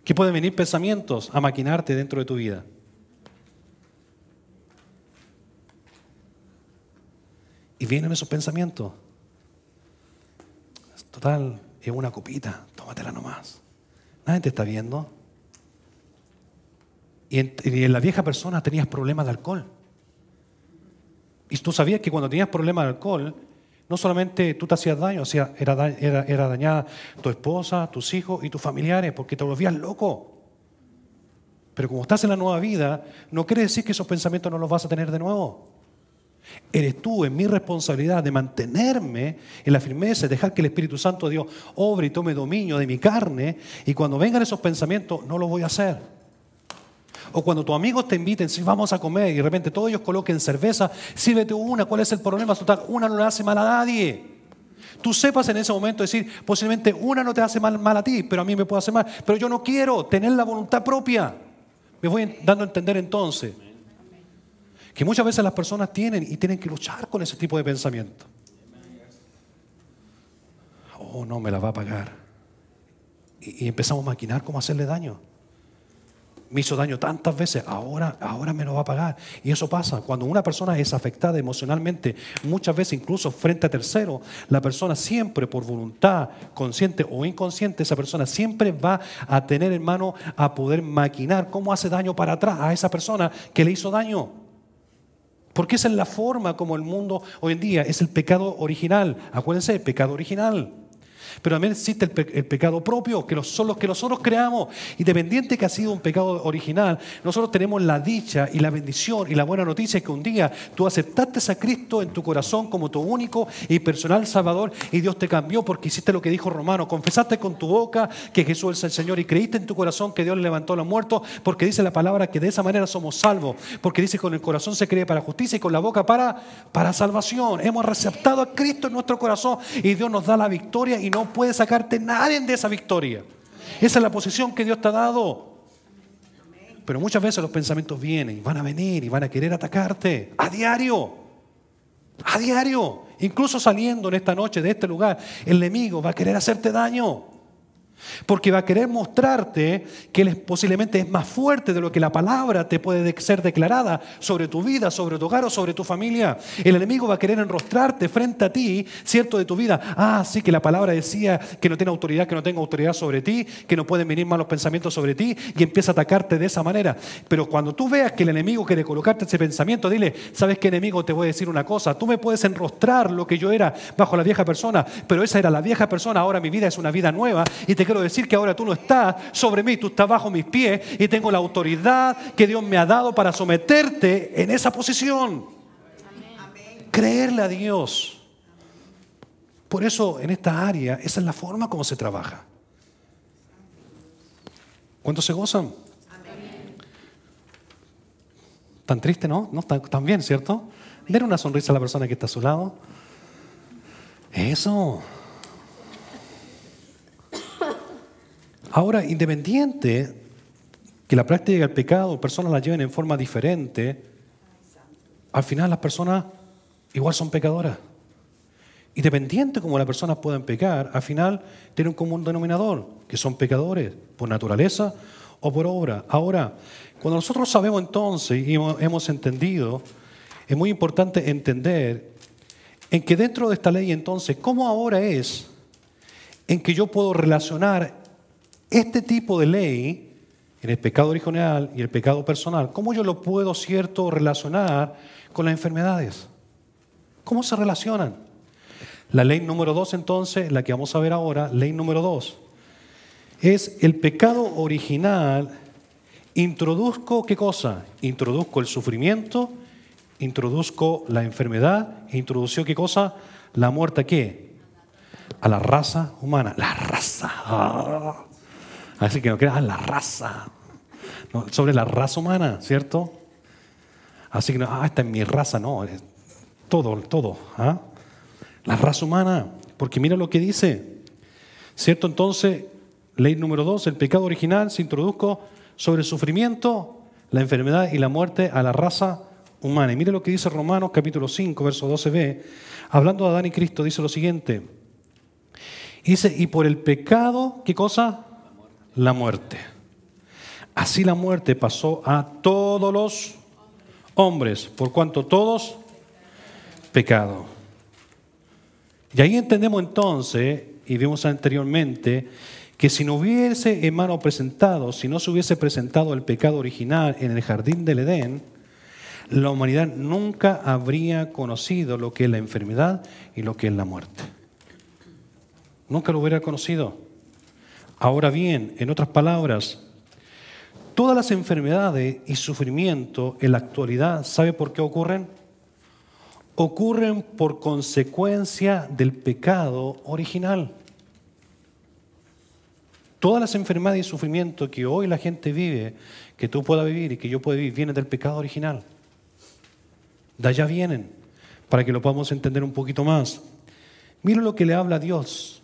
que pueden venir pensamientos a maquinarte dentro de tu vida. Y vienen esos pensamientos. Total, es una copita, tómatela nomás. Nadie te está viendo. Y en la vieja persona tenías problemas de alcohol. Y tú sabías que cuando tenías problemas de alcohol, no solamente tú te hacías daño, o sea, era dañada tu esposa, tus hijos y tus familiares, porque te volvías loco. Pero como estás en la nueva vida, no quiere decir que esos pensamientos no los vas a tener de nuevo. Eres tú, en mi responsabilidad de mantenerme en la firmeza, dejar que el Espíritu Santo de Dios obre y tome dominio de mi carne, y cuando vengan esos pensamientos, no lo voy a hacer. O cuando tus amigos te inviten, si vamos a comer y de repente todos ellos coloquen cerveza, sírvete una, ¿cuál es el problema? Total, una no le hace mal a nadie. Tú sepas en ese momento decir, posiblemente una no te hace mal a ti, pero a mí me puede hacer mal. Pero yo no quiero tener la voluntad propia. Me voy dando a entender entonces que muchas veces las personas tienen que luchar con ese tipo de pensamiento. Oh, no, me la va a pagar. Y empezamos a maquinar cómo hacerle daño. Me hizo daño tantas veces, ahora me lo va a pagar. Y eso pasa cuando una persona es afectada emocionalmente, muchas veces incluso frente a terceros, la persona siempre por voluntad, consciente o inconsciente, esa persona siempre va a tener, hermano, a poder maquinar cómo hace daño para atrás a esa persona que le hizo daño. Porque esa es la forma como el mundo hoy en día, es el pecado original. Acuérdense, el pecado original. Pero también existe el pecado propio, que son los que nosotros creamos. Independiente que ha sido un pecado original, nosotros tenemos la dicha y la bendición y la buena noticia que un día tú aceptaste a Cristo en tu corazón como tu único y personal Salvador y Dios te cambió porque hiciste lo que dijo Romano. Confesaste con tu boca que Jesús es el Señor y creíste en tu corazón que Dios le levantó a los muertos, porque dice la palabra que de esa manera somos salvos. Porque dice que con el corazón se cree para justicia y con la boca para salvación. Hemos receptado a Cristo en nuestro corazón y Dios nos da la victoria y no puede sacarte nadie de esa victoria. Esa es la posición que Dios te ha dado. Pero muchas veces los pensamientos vienen y van a venir y van a querer atacarte a diario. A diario. Incluso saliendo en esta noche de este lugar, el enemigo va a querer hacerte daño. Porque va a querer mostrarte que Él posiblemente es más fuerte de lo que la palabra te puede ser declarada sobre tu vida, sobre tu hogar o sobre tu familia. El enemigo va a querer enrostrarte frente a ti, cierto, de tu vida. Ah, sí, que la palabra decía que no tiene autoridad, que no tengo autoridad sobre ti, que no pueden venir malos pensamientos sobre ti, y empieza a atacarte de esa manera. Pero cuando tú veas que el enemigo quiere colocarte ese pensamiento, dile, ¿sabes qué, enemigo? Te voy a decir una cosa. Tú me puedes enrostrar lo que yo era bajo la vieja persona, pero esa era la vieja persona. Ahora mi vida es una vida nueva y te quiero decir que ahora tú no estás sobre mí, tú estás bajo mis pies y tengo la autoridad que Dios me ha dado para someterte en esa posición. Amén. Creerle a Dios. Por eso en esta área, esa es la forma como se trabaja. ¿Cuántos se gozan? Amén. ¿Tan triste, no? No, tan bien, ¿cierto? Denle una sonrisa a la persona que está a su lado. Eso. Ahora, independiente que la práctica del pecado, personas la lleven en forma diferente, al final las personas igual son pecadoras. Independiente como las personas puedan pecar, al final tienen un común denominador, que son pecadores por naturaleza o por obra. Ahora, cuando nosotros sabemos entonces y hemos entendido, es muy importante entender en que dentro de esta ley entonces, ¿cómo ahora es en que yo puedo relacionar este tipo de ley, en el pecado original y el pecado personal, cómo yo lo puedo, cierto, relacionar con las enfermedades? ¿Cómo se relacionan? La ley número 2, entonces, la que vamos a ver ahora, ley número 2, es el pecado original. Introduzco, ¿qué cosa? Introduzco el sufrimiento, introduzco la enfermedad, e introdució, ¿qué cosa? La muerte, ¿a qué? A la raza humana. La raza. Así que no creas, la raza. No, sobre la raza humana, ¿cierto? Así que no, esta es mi raza, no. Todo. ¿Ah? La raza humana. Porque mira lo que dice. ¿Cierto? Entonces, ley número 2, el pecado original se introdujo sobre el sufrimiento, la enfermedad y la muerte a la raza humana. Y mire lo que dice Romanos capítulo 5, verso 12b. Hablando de Adán y Cristo, dice lo siguiente. Dice, y por el pecado, ¿qué cosa? La muerte. Así la muerte pasó a todos los hombres, por cuanto todos pecado. Y ahí entendemos entonces, y vimos anteriormente, que si no hubiese, hermano, si no se hubiese presentado el pecado original en el jardín del Edén, la humanidad nunca habría conocido lo que es la enfermedad y lo que es la muerte. Nunca lo hubiera conocido. Ahora bien, en otras palabras, todas las enfermedades y sufrimiento en la actualidad, ¿sabe por qué ocurren? Ocurren por consecuencia del pecado original. Todas las enfermedades y sufrimiento que hoy la gente vive, que tú puedas vivir y que yo pueda vivir, vienen del pecado original. De allá vienen, para que lo podamos entender un poquito más. Mira lo que le habla Dios.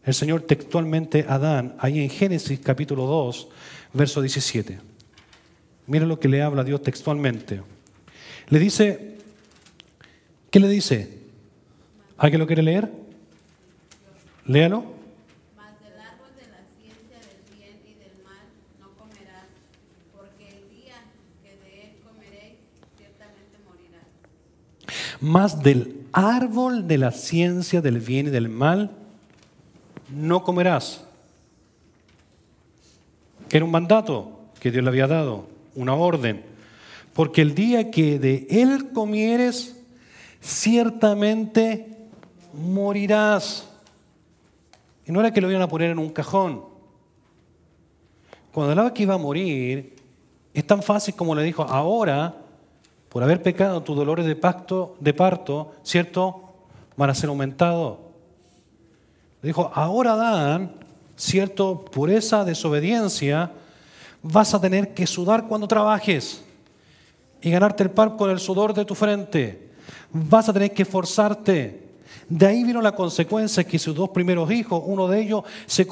El Señor textualmente a Adán, ahí en Génesis capítulo 2, verso 17. Mira lo que le habla Dios textualmente. Le dice, ¿qué le dice? ¿Alguien lo quiere leer? Léalo. Mas del árbol de la ciencia del bien y del mal no comerás, porque el día que de él comeréis, ciertamente morirás. Mas del árbol de la ciencia del bien y del mal no comerás. Era un mandato que Dios le había dado, una orden. Porque el día que de él comieres, ciertamente morirás. Y no era que lo iban a poner en un cajón. Cuando hablaba que iba a morir, es tan fácil como le dijo, ahora, por haber pecado, tus dolores de parto, ¿cierto?, van a ser aumentados. Le dijo, ahora Adán, ¿cierto?, por esa desobediencia, vas a tener que sudar cuando trabajes y ganarte el pan con el sudor de tu frente. Vas a tener que esforzarte. De ahí vino la consecuencia que sus dos primeros hijos, uno de ellos se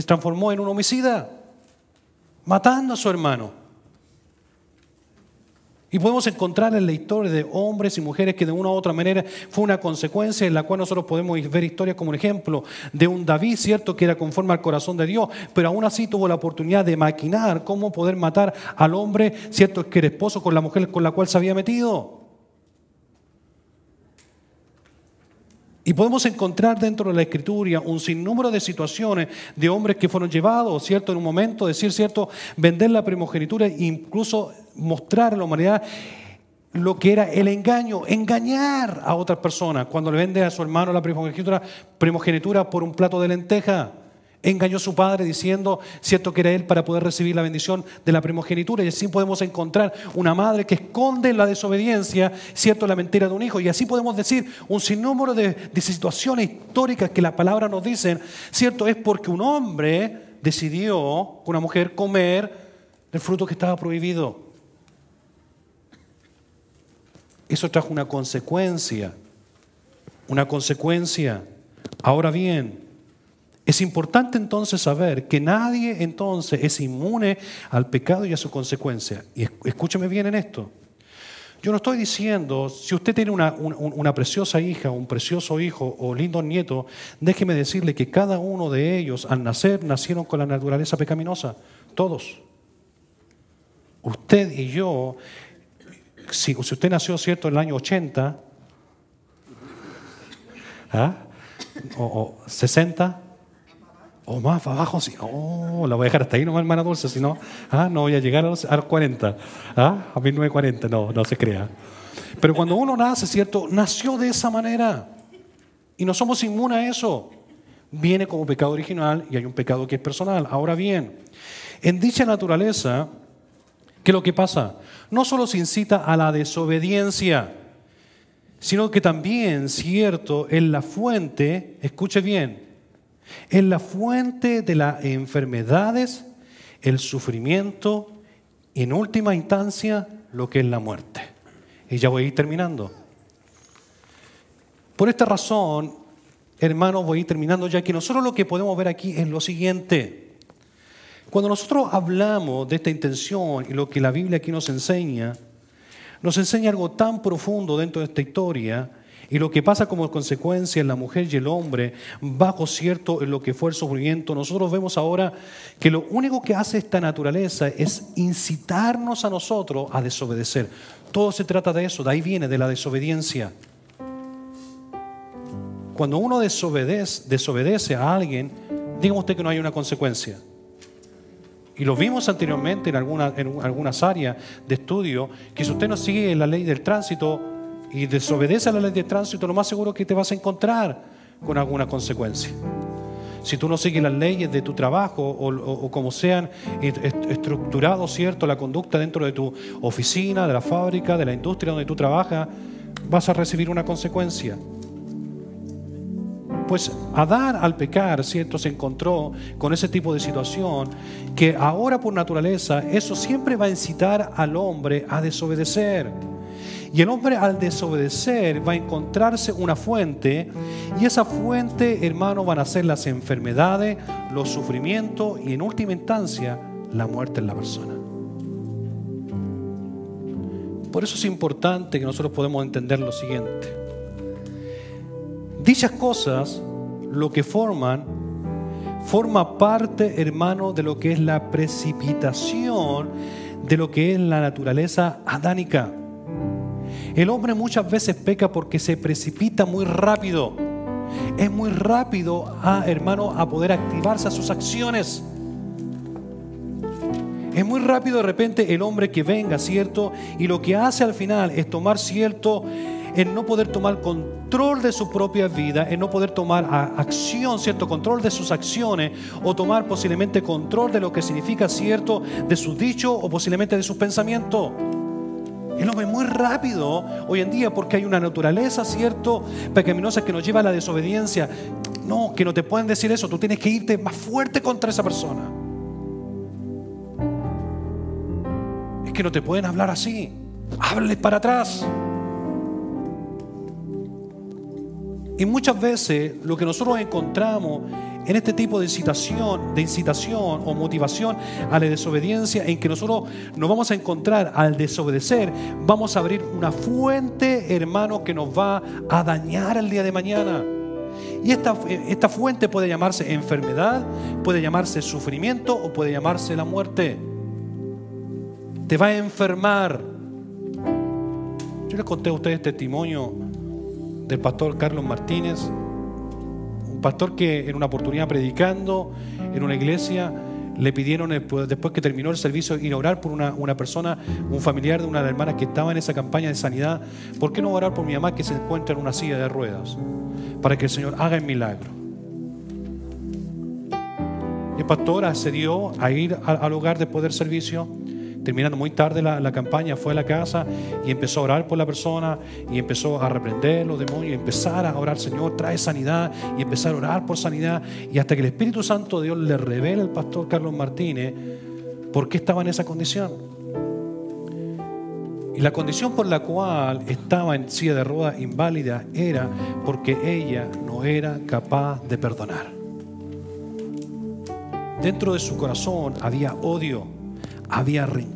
transformó en un homicida, matando a su hermano. Y podemos encontrar en la historia de hombres y mujeres que de una u otra manera fue una consecuencia en la cual nosotros podemos ver historias como un ejemplo de un David, cierto, que era conforme al corazón de Dios, pero aún así tuvo la oportunidad de maquinar cómo poder matar al hombre, cierto, que era esposo con la mujer con la cual se había metido. Y podemos encontrar dentro de la Escritura un sinnúmero de situaciones de hombres que fueron llevados, ¿cierto?, en un momento, decir, ¿cierto?, vender la primogenitura e incluso mostrar a la humanidad lo que era el engaño, engañar a otras personas. Cuando le vende a su hermano la primogenitura por un plato de lenteja, engañó a su padre diciendo, cierto, que era él para poder recibir la bendición de la primogenitura. Y así podemos encontrar una madre que esconde la desobediencia, cierto, la mentira de un hijo. Y así podemos decir un sinnúmero de situaciones históricas que la palabra nos dicen, cierto, es porque un hombre decidió con una mujer comer del fruto que estaba prohibido. Eso trajo una consecuencia. Una consecuencia. Ahora bien, es importante entonces saber que nadie entonces es inmune al pecado y a su consecuencia. Y escúcheme bien en esto. Yo no estoy diciendo, si usted tiene una preciosa hija, un precioso hijo o lindos nietos, déjeme decirle que cada uno de ellos al nacer nacieron con la naturaleza pecaminosa. Todos. Usted y yo, si usted nació, cierto, en el año 80, o 60, o más abajo, si no, la voy a dejar hasta ahí nomás, hermana Dulce, si no, no voy a llegar a los 40, a 1940, no se crea. Pero cuando uno nace, ¿cierto?, nació de esa manera y no somos inmunes a eso. Viene como pecado original y hay un pecado que es personal. Ahora bien, en dicha naturaleza, ¿qué es lo que pasa? No solo se incita a la desobediencia, sino que también, cierto, es la fuente, escuche bien, es la fuente de las enfermedades, el sufrimiento y en última instancia lo que es la muerte. Y ya voy a ir terminando. Por esta razón, hermanos, voy a ir terminando, ya que nosotros lo que podemos ver aquí es lo siguiente. Cuando nosotros hablamos de esta intención y lo que la Biblia aquí nos enseña algo tan profundo dentro de esta historia. Y lo que pasa como consecuencia en la mujer y el hombre, bajo cierto en lo que fue el sufrimiento, nosotros vemos ahora que lo único que hace esta naturaleza es incitarnos a nosotros a desobedecer. Todo se trata de eso, de ahí viene, de la desobediencia. Cuando uno desobedece a alguien, dígame usted que no hay una consecuencia. Y lo vimos anteriormente en algunas áreas de estudio, que si usted no sigue la ley del tránsito, y desobedece a la ley de tránsito, lo más seguro es que te vas a encontrar con alguna consecuencia. Si tú no sigues las leyes de tu trabajo o como sean estructurados, ¿cierto?, la conducta dentro de tu oficina, de la fábrica, de la industria donde tú trabajas, vas a recibir una consecuencia. Pues Adán al pecar, ¿cierto?, se encontró con ese tipo de situación que ahora por naturaleza eso siempre va a incitar al hombre a desobedecer. Y el hombre al desobedecer va a encontrarse una fuente y esa fuente, hermano, van a ser las enfermedades, los sufrimientos y en última instancia la muerte en la persona. Por eso es importante que nosotros podamos entender lo siguiente. Dichas cosas, lo que forma parte, hermano, de lo que es la precipitación, de lo que es la naturaleza adánica. El hombre muchas veces peca porque se precipita muy rápido. Es muy rápido, hermano, a poder activarse a sus acciones. Es muy rápido de repente el hombre que venga, ¿cierto? Y lo que hace al final es tomar, ¿cierto?, en no poder tomar control de su propia vida, en no poder tomar acción, ¿cierto? Control de sus acciones, o tomar posiblemente control de lo que significa, ¿cierto? De sus dichos o posiblemente de sus pensamientos. El hombre es muy rápido hoy en día porque hay una naturaleza, ¿cierto?, pecaminosa que nos lleva a la desobediencia. No, que no te pueden decir eso, tú tienes que irte más fuerte contra esa persona. Es que no te pueden hablar así, háblales para atrás. Y muchas veces lo que nosotros encontramos en este tipo de incitación o motivación a la desobediencia, en que nosotros nos vamos a encontrar al desobedecer, vamos a abrir una fuente, hermano, que nos va a dañar el día de mañana. Y esta fuente puede llamarse enfermedad, puede llamarse sufrimiento o puede llamarse la muerte. Te va a enfermar. Yo les conté a ustedes testimonio del pastor Carlos Martínez, un pastor que en una oportunidad predicando en una iglesia le pidieron después que terminó el servicio ir a orar por una persona, un familiar de una de las hermanas que estaba en esa campaña de sanidad. ¿Por qué no orar por mi mamá que se encuentra en una silla de ruedas para que el Señor haga el milagro? El pastor accedió a ir al hogar después del servicio. Terminando muy tarde la campaña, fue a la casa y empezó a orar por la persona y empezó a reprender los demonios y empezar a orar: Señor, trae sanidad, y empezar a orar por sanidad, y hasta que el Espíritu Santo de Dios le revela al pastor Carlos Martínez por qué estaba en esa condición. Y la condición por la cual estaba en silla de ruedas inválida era porque ella no era capaz de perdonar. Dentro de su corazón había odio, había rencor.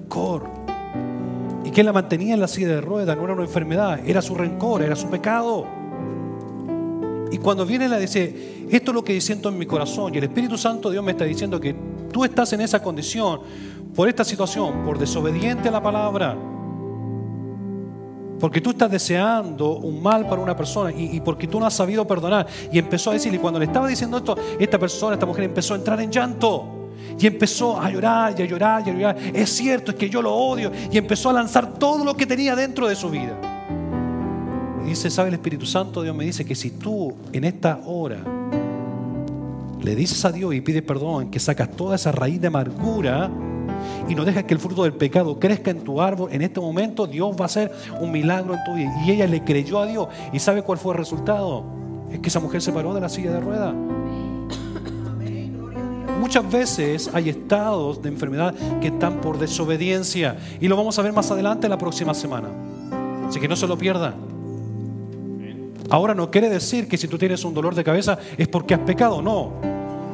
¿Y qué la mantenía en la silla de ruedas? No era una enfermedad, era su rencor, era su pecado. Y cuando viene la dice: esto es lo que siento en mi corazón, y el Espíritu Santo de Dios me está diciendo que tú estás en esa condición por esta situación, por desobediente a la palabra, porque tú estás deseando un mal para una persona y porque tú no has sabido perdonar. Y empezó a decir, y cuando le estaba diciendo esto, esta mujer empezó a entrar en llanto. Y empezó a llorar y a llorar y a llorar. Es cierto, es que yo lo odio. Y empezó a lanzar todo lo que tenía dentro de su vida. Y dice: ¿sabe? El Espíritu Santo Dios me dice que si tú en esta hora le dices a Dios y pides perdón, que sacas toda esa raíz de amargura y no dejas que el fruto del pecado crezca en tu árbol, en este momento Dios va a hacer un milagro en tu vida. Y ella le creyó a Dios. ¿Y sabe cuál fue el resultado? Es que esa mujer se paró de la silla de ruedas. Muchas veces hay estados de enfermedad que están por desobediencia, y lo vamos a ver más adelante la próxima semana, así que no se lo pierdan. Ahora no quiere decir que si tú tienes un dolor de cabeza es porque has pecado, no.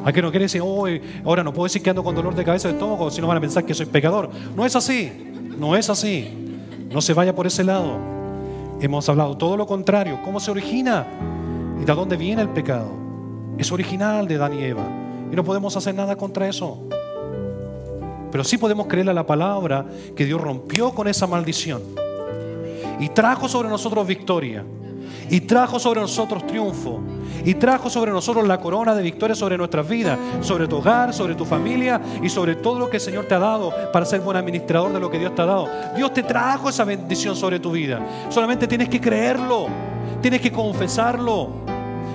Aquí no quiere decir: ahora no puedo decir que ando con dolor de cabeza de estómago, si no van a pensar que soy pecador. No es así, no es así. No se vaya por ese lado. Hemos hablado todo lo contrario. ¿Cómo se origina? ¿Y de dónde viene el pecado? Es original de Adán y Eva. Y no podemos hacer nada contra eso. Pero sí podemos creerle a la palabra que Dios rompió con esa maldición y trajo sobre nosotros victoria, y trajo sobre nosotros triunfo, y trajo sobre nosotros la corona de victoria sobre nuestras vidas, sobre tu hogar, sobre tu familia y sobre todo lo que el Señor te ha dado para ser buen administrador de lo que Dios te ha dado. Dios te trajo esa bendición sobre tu vida. Solamente tienes que creerlo, tienes que confesarlo.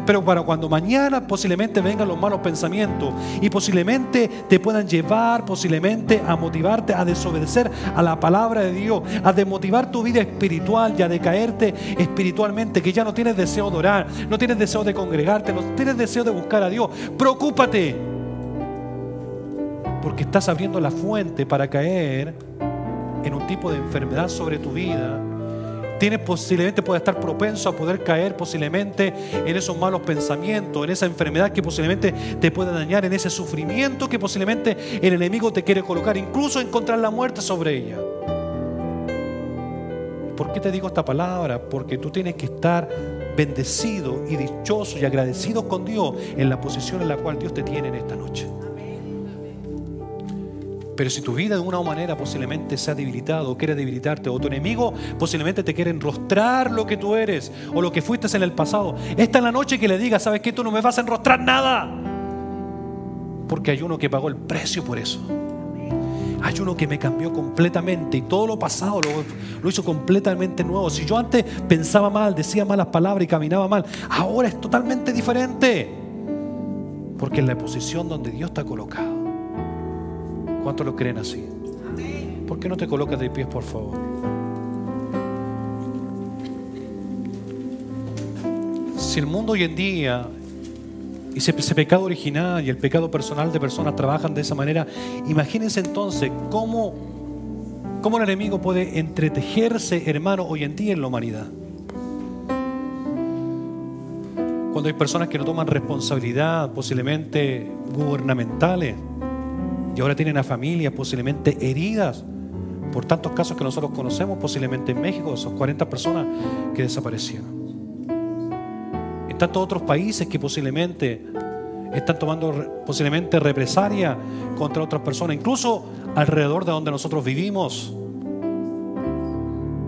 Pero para cuando mañana posiblemente vengan los malos pensamientos y posiblemente te puedan llevar posiblemente a motivarte a desobedecer a la palabra de Dios, a desmotivar tu vida espiritual y a decaerte espiritualmente, que ya no tienes deseo de orar, no tienes deseo de congregarte, no tienes deseo de buscar a Dios, preocúpate, porque estás abriendo la fuente para caer en un tipo de enfermedad sobre tu vida. Posiblemente puede estar propenso a poder caer posiblemente en esos malos pensamientos, en esa enfermedad que posiblemente te puede dañar, en ese sufrimiento que posiblemente el enemigo te quiere colocar, incluso encontrar la muerte sobre ella. ¿Por qué te digo esta palabra? Porque tú tienes que estar bendecido y dichoso y agradecido con Dios en la posición en la cual Dios te tiene en esta noche. Pero si tu vida de una manera posiblemente se ha debilitado o quiere debilitarte, o tu enemigo posiblemente te quiere enrostrar lo que tú eres o lo que fuiste en el pasado, esta es la noche que le digas: ¿sabes qué? Tú no me vas a enrostrar nada, porque hay uno que pagó el precio por eso. Hay uno que me cambió completamente y todo lo pasado lo hizo completamente nuevo. Si yo antes pensaba mal, decía malas palabras y caminaba mal, ahora es totalmente diferente. Porque en la posición donde Dios te ha colocado. ¿Cuántos lo creen así? ¿Por qué no te colocas de pies, por favor? Si el mundo hoy en día y ese pecado original y el pecado personal de personas trabajan de esa manera, imagínense entonces cómo el enemigo puede entretejerse, hermano, hoy en día en la humanidad. Cuando hay personas que no toman responsabilidad, posiblemente gubernamentales, y ahora tienen a familias posiblemente heridas por tantos casos que nosotros conocemos, posiblemente en México, esos 40 personas que desaparecieron. En tantos otros países que posiblemente están tomando posiblemente represalia contra otras personas, incluso alrededor de donde nosotros vivimos.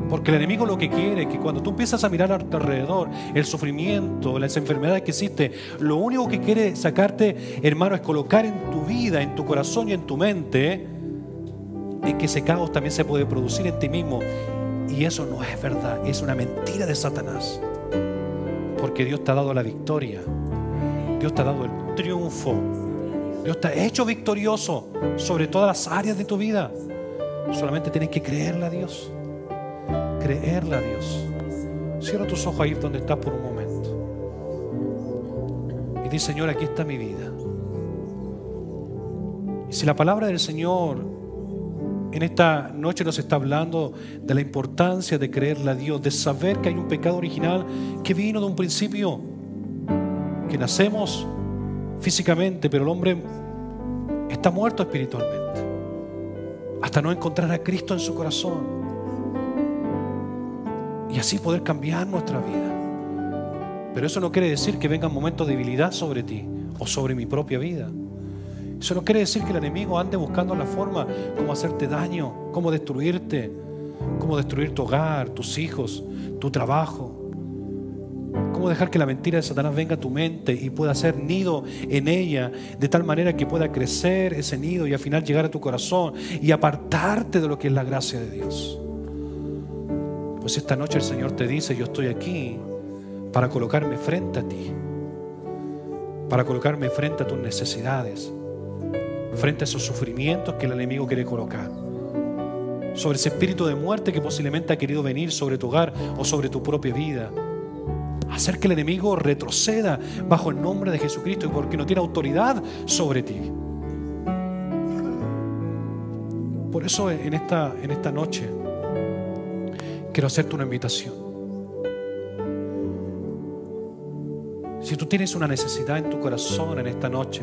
Porque el enemigo lo que quiere es que cuando tú empiezas a mirar a tu alrededor el sufrimiento, las enfermedades que existen, lo único que quiere sacarte, hermano, es colocar en tu vida, en tu corazón y en tu mente en que ese caos también se puede producir en ti mismo. Y eso no es verdad, es una mentira de Satanás. Porque Dios te ha dado la victoria, Dios te ha dado el triunfo, Dios te ha hecho victorioso sobre todas las áreas de tu vida. Solamente tienes que creerle a Dios. Creerle a Dios. Cierra tus ojos ahí donde estás por un momento y di: Señor, aquí está mi vida. Y si la palabra del Señor en esta noche nos está hablando de la importancia de creerle a Dios, de saber que hay un pecado original que vino de un principio, que nacemos físicamente, pero el hombre está muerto espiritualmente hasta no encontrar a Cristo en su corazón y así poder cambiar nuestra vida. Pero eso no quiere decir que vengan momentos de debilidad sobre ti o sobre mi propia vida. Eso no quiere decir que el enemigo ande buscando la forma como hacerte daño, como destruirte, como destruir tu hogar, tus hijos, tu trabajo. Cómo dejar que la mentira de Satanás venga a tu mente y pueda hacer nido en ella, de tal manera que pueda crecer ese nido y al final llegar a tu corazón y apartarte de lo que es la gracia de Dios. Pues esta noche el Señor te dice: yo estoy aquí para colocarme frente a ti, para colocarme frente a tus necesidades, frente a esos sufrimientos que el enemigo quiere colocar, sobre ese espíritu de muerte que posiblemente ha querido venir sobre tu hogar o sobre tu propia vida. Hacer que el enemigo retroceda bajo el nombre de Jesucristo, y porque no tiene autoridad sobre ti. Por eso en esta noche quiero hacerte una invitación. Si tú tienes una necesidad en tu corazón en esta noche,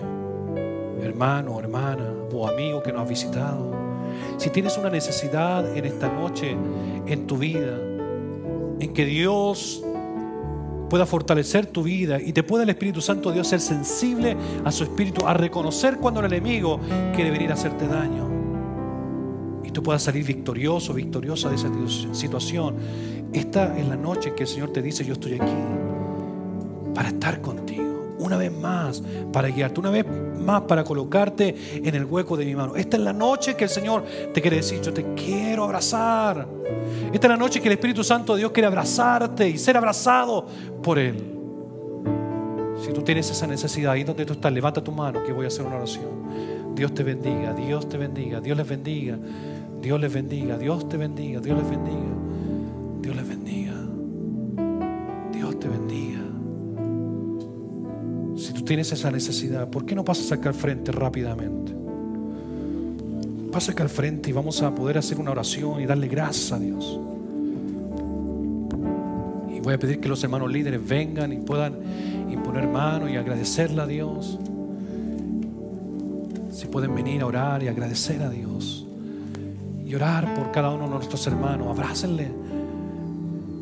hermano o hermana o amigo que nos has visitado, si tienes una necesidad en esta noche en tu vida, en que Dios pueda fortalecer tu vida y te pueda el Espíritu Santo de Dios ser sensible a su espíritu, a reconocer cuando el enemigo quiere venir a hacerte daño y tú puedas salir victorioso, victoriosa de esa situación. Esta es la noche que el Señor te dice: yo estoy aquí para estar contigo, una vez más para guiarte, una vez más para colocarte en el hueco de mi mano. Esta es la noche que el Señor te quiere decir: yo te quiero abrazar. Esta es la noche que el Espíritu Santo de Dios quiere abrazarte y ser abrazado por Él. Si tú tienes esa necesidad, ahí donde tú estás, levanta tu mano que voy a hacer una oración. Dios te bendiga, Dios te bendiga, Dios les bendiga, Dios les bendiga, Dios te bendiga, Dios les bendiga, Dios les bendiga, Dios te bendiga. Si tú tienes esa necesidad, ¿por qué no pasas acá al frente rápidamente? Pasa acá al frente y vamos a poder hacer una oración y darle gracias a Dios. Y voy a pedir que los hermanos líderes vengan y puedan imponer manos y agradecerle a Dios. Si pueden venir a orar y agradecer a Dios y orar por cada uno de nuestros hermanos, abrácenle.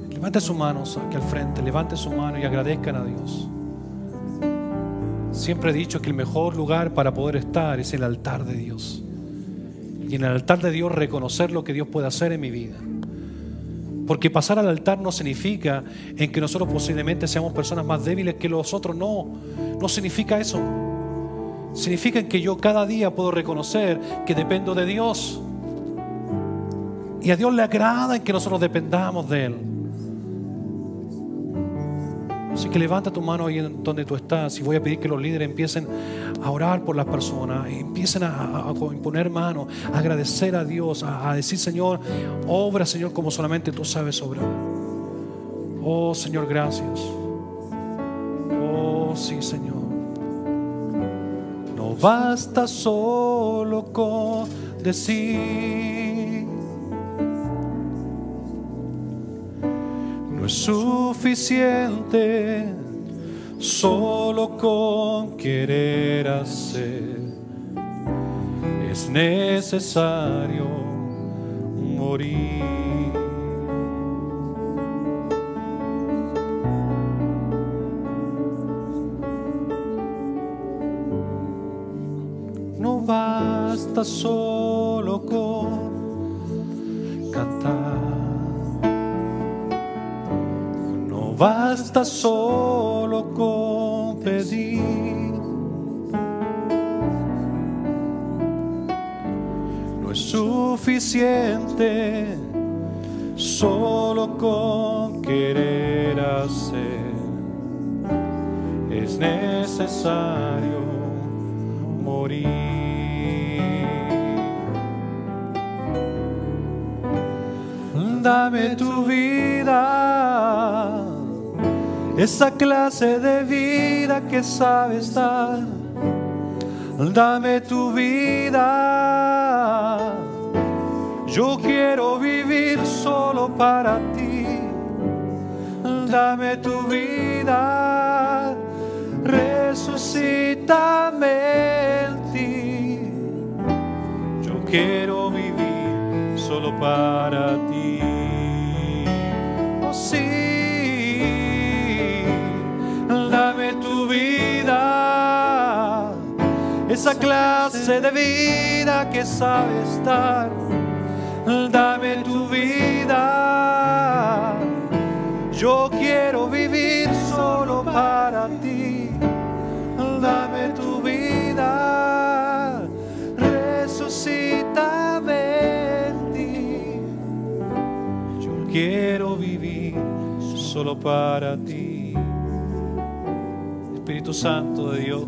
Levanten sus manos aquí al frente, levanten sus manos y agradezcan a Dios. Siempre he dicho que el mejor lugar para poder estar es el altar de Dios. Y en el altar de Dios reconocer lo que Dios puede hacer en mi vida. Porque pasar al altar no significa en que nosotros posiblemente seamos personas más débiles que los otros. No significa eso. significa que yo cada día puedo reconocer que dependo de Dios. Y a Dios le agrada en que nosotros dependamos de Él. Así que levanta tu mano ahí en donde tú estás y voy a pedir que los líderes empiecen a orar por las personas, empiecen a imponer manos, a agradecer a Dios, a decir: Señor, obra, Señor, como solamente tú sabes obrar. Oh, Señor, gracias. Oh, sí, Señor. No basta solo con decir, no es suficiente solo con querer hacer, es necesario morir. No basta solo con cantar, no basta solo con pedir, no es suficiente solo con querer hacer, es necesario morir. Dame tu vida, esa clase de vida que sabes dar. Dame tu vida, yo quiero vivir solo para ti. Dame tu vida, resucítame en ti. Yo quiero vivir solo para ti. Oh sí, dame tu vida, esa clase de vida que sabes dar. Dame tu vida, yo quiero vivir solo para ti. Dame tu vida, resucítame en ti. Yo quiero vivir solo para ti. Espíritu Santo de Dios,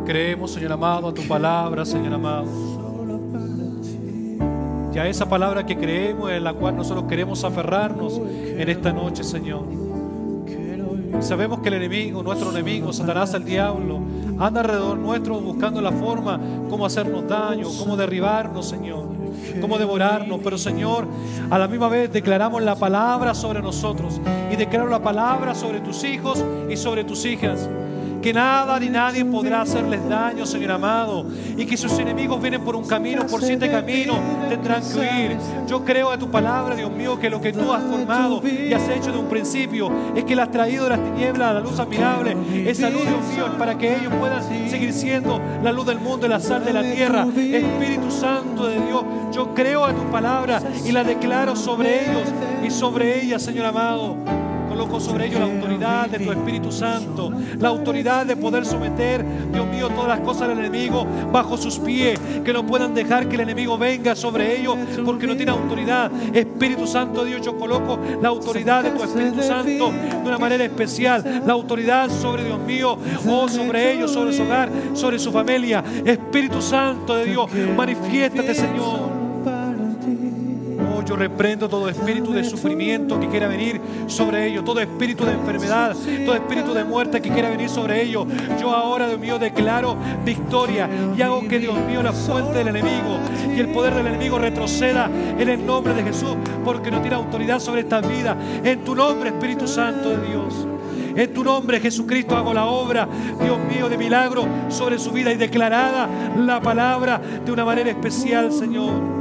creemos, Señor amado, a tu palabra, Señor amado. Y a esa palabra que creemos, en la cual nosotros queremos aferrarnos en esta noche, Señor. Sabemos que el enemigo, nuestro enemigo, Satanás, el diablo, anda alrededor nuestro buscando la forma como hacernos daño, como derribarnos, Señor, como devorarnos. Pero, Señor, a la misma vez declaramos la palabra sobre nosotros y declaro la palabra sobre tus hijos y sobre tus hijas. Que nada ni nadie podrá hacerles daño, Señor amado, y que sus enemigos vienen por un camino, por 7 caminos tendrán que huir. Yo creo a tu palabra, Dios mío, que lo que tú has formado y has hecho de un principio es que le has traído de las tinieblas a la luz admirable. Esa luz, Dios mío, es para que ellos puedan seguir siendo la luz del mundo y la sal de la tierra. Espíritu Santo de Dios, yo creo a tu palabra y la declaro sobre ellos y sobre ellas, Señor amado. Coloco sobre ellos la autoridad de tu Espíritu Santo, la autoridad de poder someter, Dios mío, todas las cosas del enemigo bajo sus pies, que no puedan dejar que el enemigo venga sobre ellos porque no tiene autoridad. Espíritu Santo de Dios, yo coloco la autoridad de tu Espíritu Santo de una manera especial, la autoridad sobre, Dios mío, oh, sobre ellos, sobre su hogar, sobre su familia. Espíritu Santo de Dios, manifiéstate, Señor. Yo reprendo todo espíritu de sufrimiento que quiera venir sobre ellos, todo espíritu de enfermedad, todo espíritu de muerte que quiera venir sobre ellos. Yo ahora, Dios mío, declaro victoria y hago que, Dios mío, la fuente del enemigo y el poder del enemigo retroceda en el nombre de Jesús, porque no tiene autoridad sobre esta vida. En tu nombre, Espíritu Santo de Dios, en tu nombre, Jesucristo, hago la obra, Dios mío, de milagro sobre su vida y declarada la palabra de una manera especial, Señor.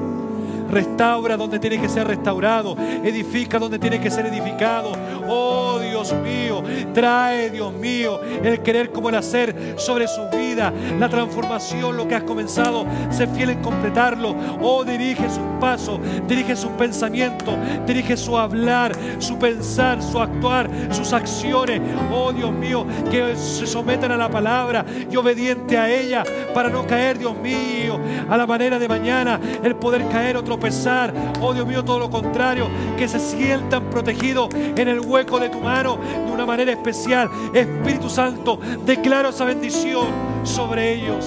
Restaura donde tiene que ser restaurado. Edifica donde tiene que ser edificado. Oh Dios mío, trae, Dios mío, el querer como el hacer sobre su vida. La transformación, lo que has comenzado, sé fiel en completarlo. Oh, dirige sus pasos, dirige sus pensamientos, dirige su hablar, su pensar, su actuar, sus acciones. Oh Dios mío, que se sometan a la palabra y obediente a ella, para no caer, Dios mío, a la manera de mañana, el poder caer o tropezar. Oh Dios mío, todo lo contrario, que se sientan protegidos en el hueco de tu mano de una manera especial. Espíritu Santo, declaro esa bendición sobre ellos.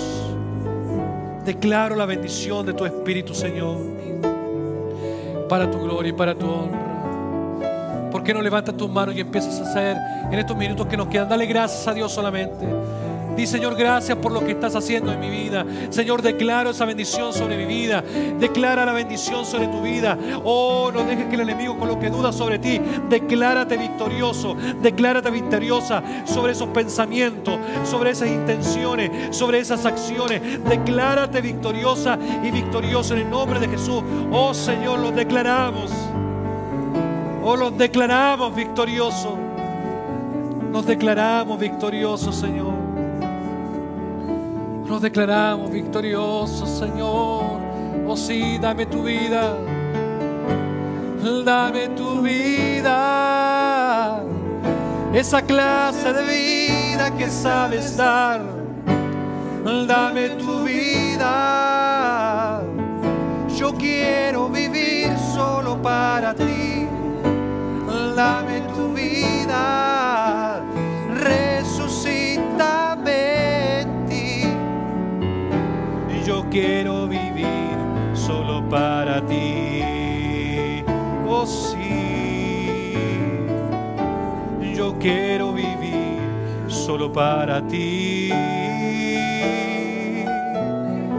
Declaro la bendición de tu Espíritu, Señor, para tu gloria y para tu honra. ¿Por qué no levantas tus manos y empiezas a hacer en estos minutos que nos quedan? Dale gracias a Dios solamente. Di, Señor, gracias por lo que estás haciendo en mi vida. Señor, declaro esa bendición sobre mi vida. Declara la bendición sobre tu vida. Oh, no dejes que el enemigo coloque dudas sobre ti. Declárate victorioso, declárate victoriosa sobre esos pensamientos, sobre esas intenciones, sobre esas acciones. Declárate victoriosa y victorioso en el nombre de Jesús. Oh Señor, los declaramos. Oh, los declaramos victoriosos. Nos declaramos victoriosos, Señor. Nos declaramos victoriosos, Señor. Oh sí, dame tu vida. Dame tu vida. Esa clase de vida que sabes dar. Dame tu vida. Yo quiero vivir solo para ti. Dame tu vida. Resucítame en ti. Yo quiero vivir solo para ti. Oh sí, yo quiero vivir solo para ti.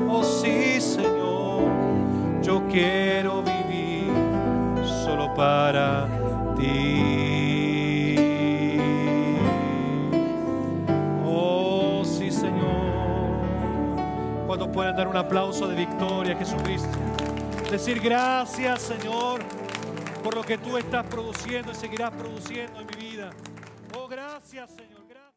Oh sí, Señor, yo quiero vivir solo para ti. Oh sí, Señor. Cuando pueden dar un aplauso de victoria a Jesucristo, decir gracias, Señor, por lo que tú estás produciendo y seguirás produciendo en mi vida. Oh, gracias, Señor.